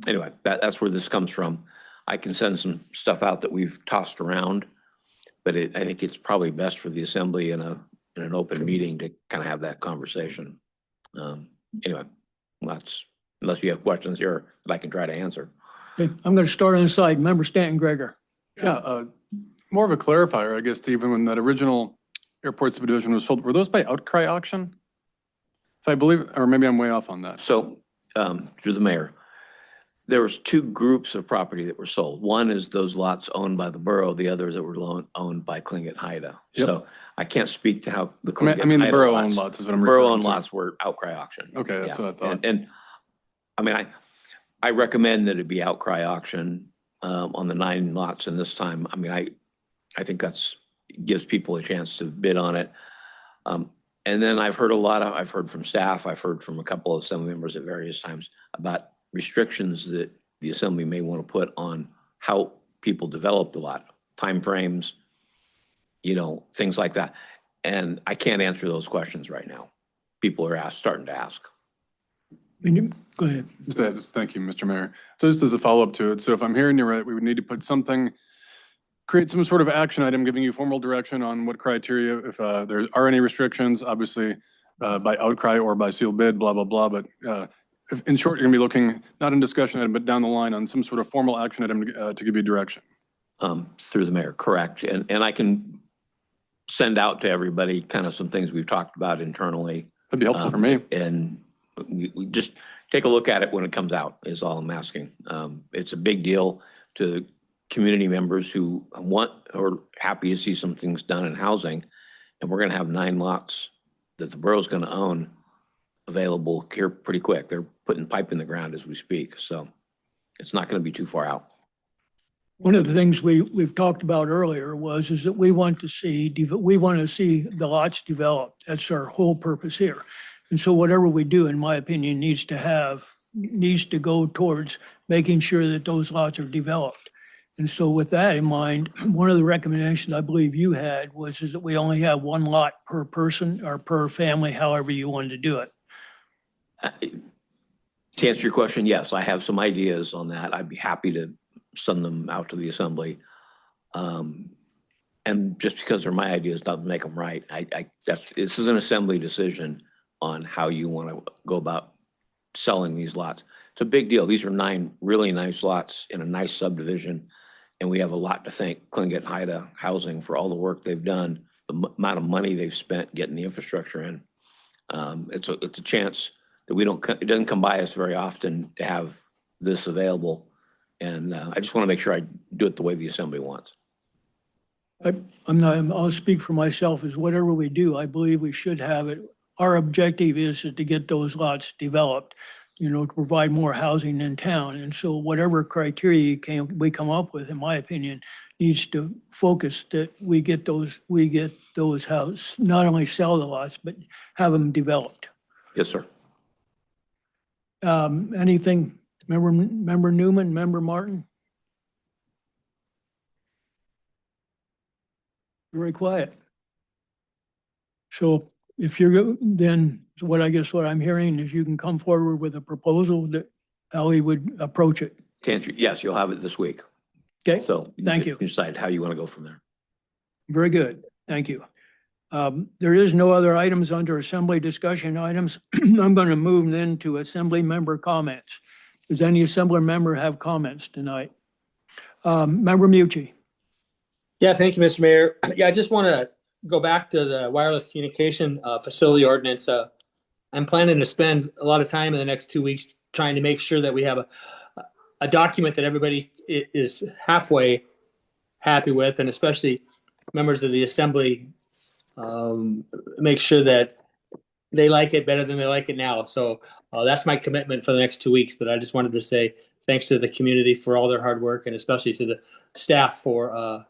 Anyway, that's where this comes from. I can send some stuff out that we've tossed around, but I think it's probably best for the assembly in an open meeting to kind of have that conversation. Anyway, unless you have questions here that I can try to answer. Okay, I'm going to start on the side. Member Stanton Gregor. Yeah, more of a clarifier, I guess, Stephen, when that original airport subdivision was sold, were those by outcry auction? If I believe, or maybe I'm way off on that. So, through the mayor, there was 2 groups of property that were sold. One is those lots owned by the borough, the others that were owned by Tlingit Haida. Yep. So I can't speak to how the Tlingit I mean the Haida borough-owned lots is what I'm referring to. Borough-owned lots were outcry auction. Okay, that's what I thought. And I mean, I recommend that it be outcry auction on the 9 lots, and this time, I mean, I think gives people a chance to bid on it. And then I've heard from staff, I've heard from a couple of assembly members at various times about restrictions that the assembly may want to put on how people develop the lot, timeframes, things like that. And I can't answer those questions right now. People are starting to ask. Go ahead. Thank you, Mr. Mayor. So just as a follow-up to it, so if I'm hearing you right, we would need to put create some sort of action item giving you formal direction on what criteria, if there are any restrictions, obviously by outcry or by sealed bid, blah, blah, blah. But in short, you're going to be looking, not in discussion item, but down the line on some sort of formal action item to give you direction. Through the mayor, correct. And I can send out to everybody kind of some things we've talked about internally. That'd be helpful for me. And we just take a look at it when it comes out is all I'm asking. It's a big deal to community members who want or happy to see some things done in housing. And we're going to have 9 lots that the borough's going to own available here pretty quick. They're putting pipe in the ground as we speak. So it's not going to be too far out. One of the things we've talked about earlier is that we want to see the lots developed. That's our whole purpose here. And so whatever we do, in my opinion, needs to go towards making sure that those lots are developed. And so with that in mind, one of the recommendations I believe you had was that we only have 1 lot per person or per family, however you wanted to do it. To answer your question, yes, I have some ideas on that. I'd be happy to send them out to the assembly. And just because they're my ideas doesn't make them right. This is an assembly decision on how you want to go about selling these lots. It's a big deal. These are 9 really nice lots in a nice subdivision. And we have a lot to thank Tlingit Haida Housing for all the work they've done, the amount of money they've spent getting the infrastructure in. It's a chance that it doesn't come by us very often to have this available. And I just want to make sure I do it the way the assembly wants. I'll speak for myself, is whatever we do, I believe we should have it. Our objective is to get those lots developed, to provide more housing in town. And so whatever criteria we come up with, in my opinion, needs to focus that we get those houses, not only sell the lots, but have them developed. Yes, sir. Anything, Member Newman, Member Martin? Very quiet. So if you're, then what I'm hearing is you can come forward with a proposal that Ally would approach it. Yes, you'll have it this week. Okay, So thank you. Decide how you want to go from there. Very good. Thank you. There is no other items under assembly discussion items. I'm going to move then to assembly member comments. Does any assembly member have comments tonight? Member Mucci. Yeah, thank you, Mr. Mayor. Yeah, I just want to go back to the wireless communication facility ordinance. I'm planning to spend a lot of time in the next 2 weeks trying to make sure that we have a document that everybody is halfway happy with, and especially members of the assembly make sure that they like it better than they like it now. So that's my commitment for the next 2 weeks. But I just wanted to say thanks to the community for all their hard work, and especially to the staff for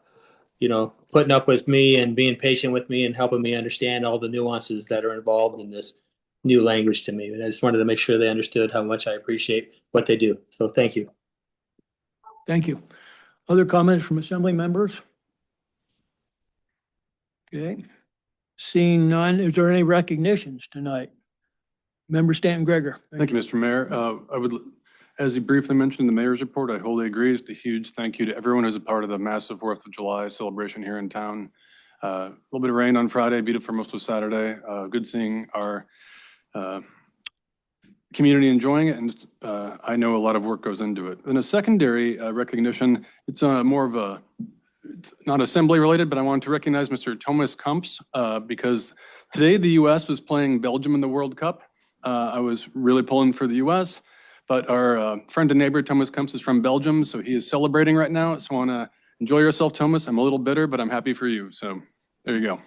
putting up with me and being patient with me and helping me understand all the nuances that are involved in this new language to me. And I just wanted to make sure they understood how much I appreciate what they do. So thank you. Thank you. Other comments from assembly members? Okay. Seeing none, is there any recognitions tonight? Member Stanton Greger. Thank you, Mr. Mayor. As you briefly mentioned in the mayor's report, I wholly agree. It's a huge thank you to everyone who's a part of the massive 4th of July celebration here in town. A little bit of rain on Friday, beat it for most of Saturday. Good seeing our community enjoying it, and I know a lot of work goes into it. And a secondary recognition, it's more of it's not assembly related, but I wanted to recognize Mr. Thomas Kumps because today the U.S. was playing Belgium in the World Cup. I was really pulling for the U.S., but our friend and neighbor Thomas Kumps is from Belgium, so he is celebrating right now. So I want to enjoy yourself, Thomas. I'm a little bitter, but I'm happy for you. So there you go.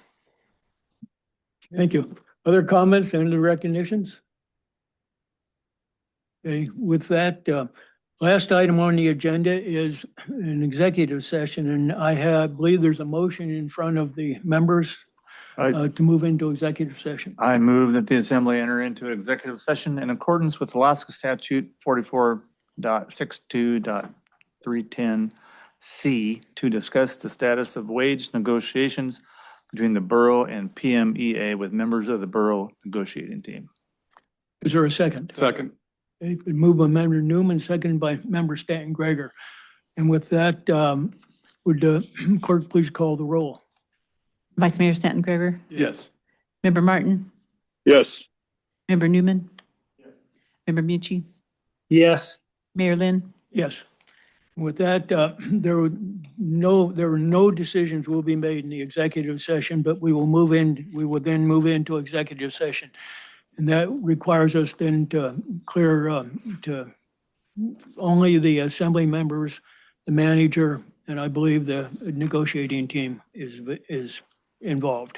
Thank you. Other comments and recognitions? Okay, with that, last item on the agenda is an executive session, and I believe there's a motion in front of the members to move into executive session. I move that the assembly enter into an executive session in accordance with Alaska Statute 44.62.310C to discuss the status of wage negotiations between the borough and PMEA with members of the borough negotiating team. Is there a second? Second. Okay, been moved by Member Newman, seconded by Member Stanton Greger. And with that, would the clerk please call the roll? Vice Mayor Stanton Greger. Yes. Member Martin. Yes. Member Newman. Member Mucci. Yes. Mayor Lynn. Yes. With that, there were no decisions will be made in the executive session, but we will then move into executive session. And that requires us then to clear to only the assembly members, the manager, and I believe the negotiating team is involved.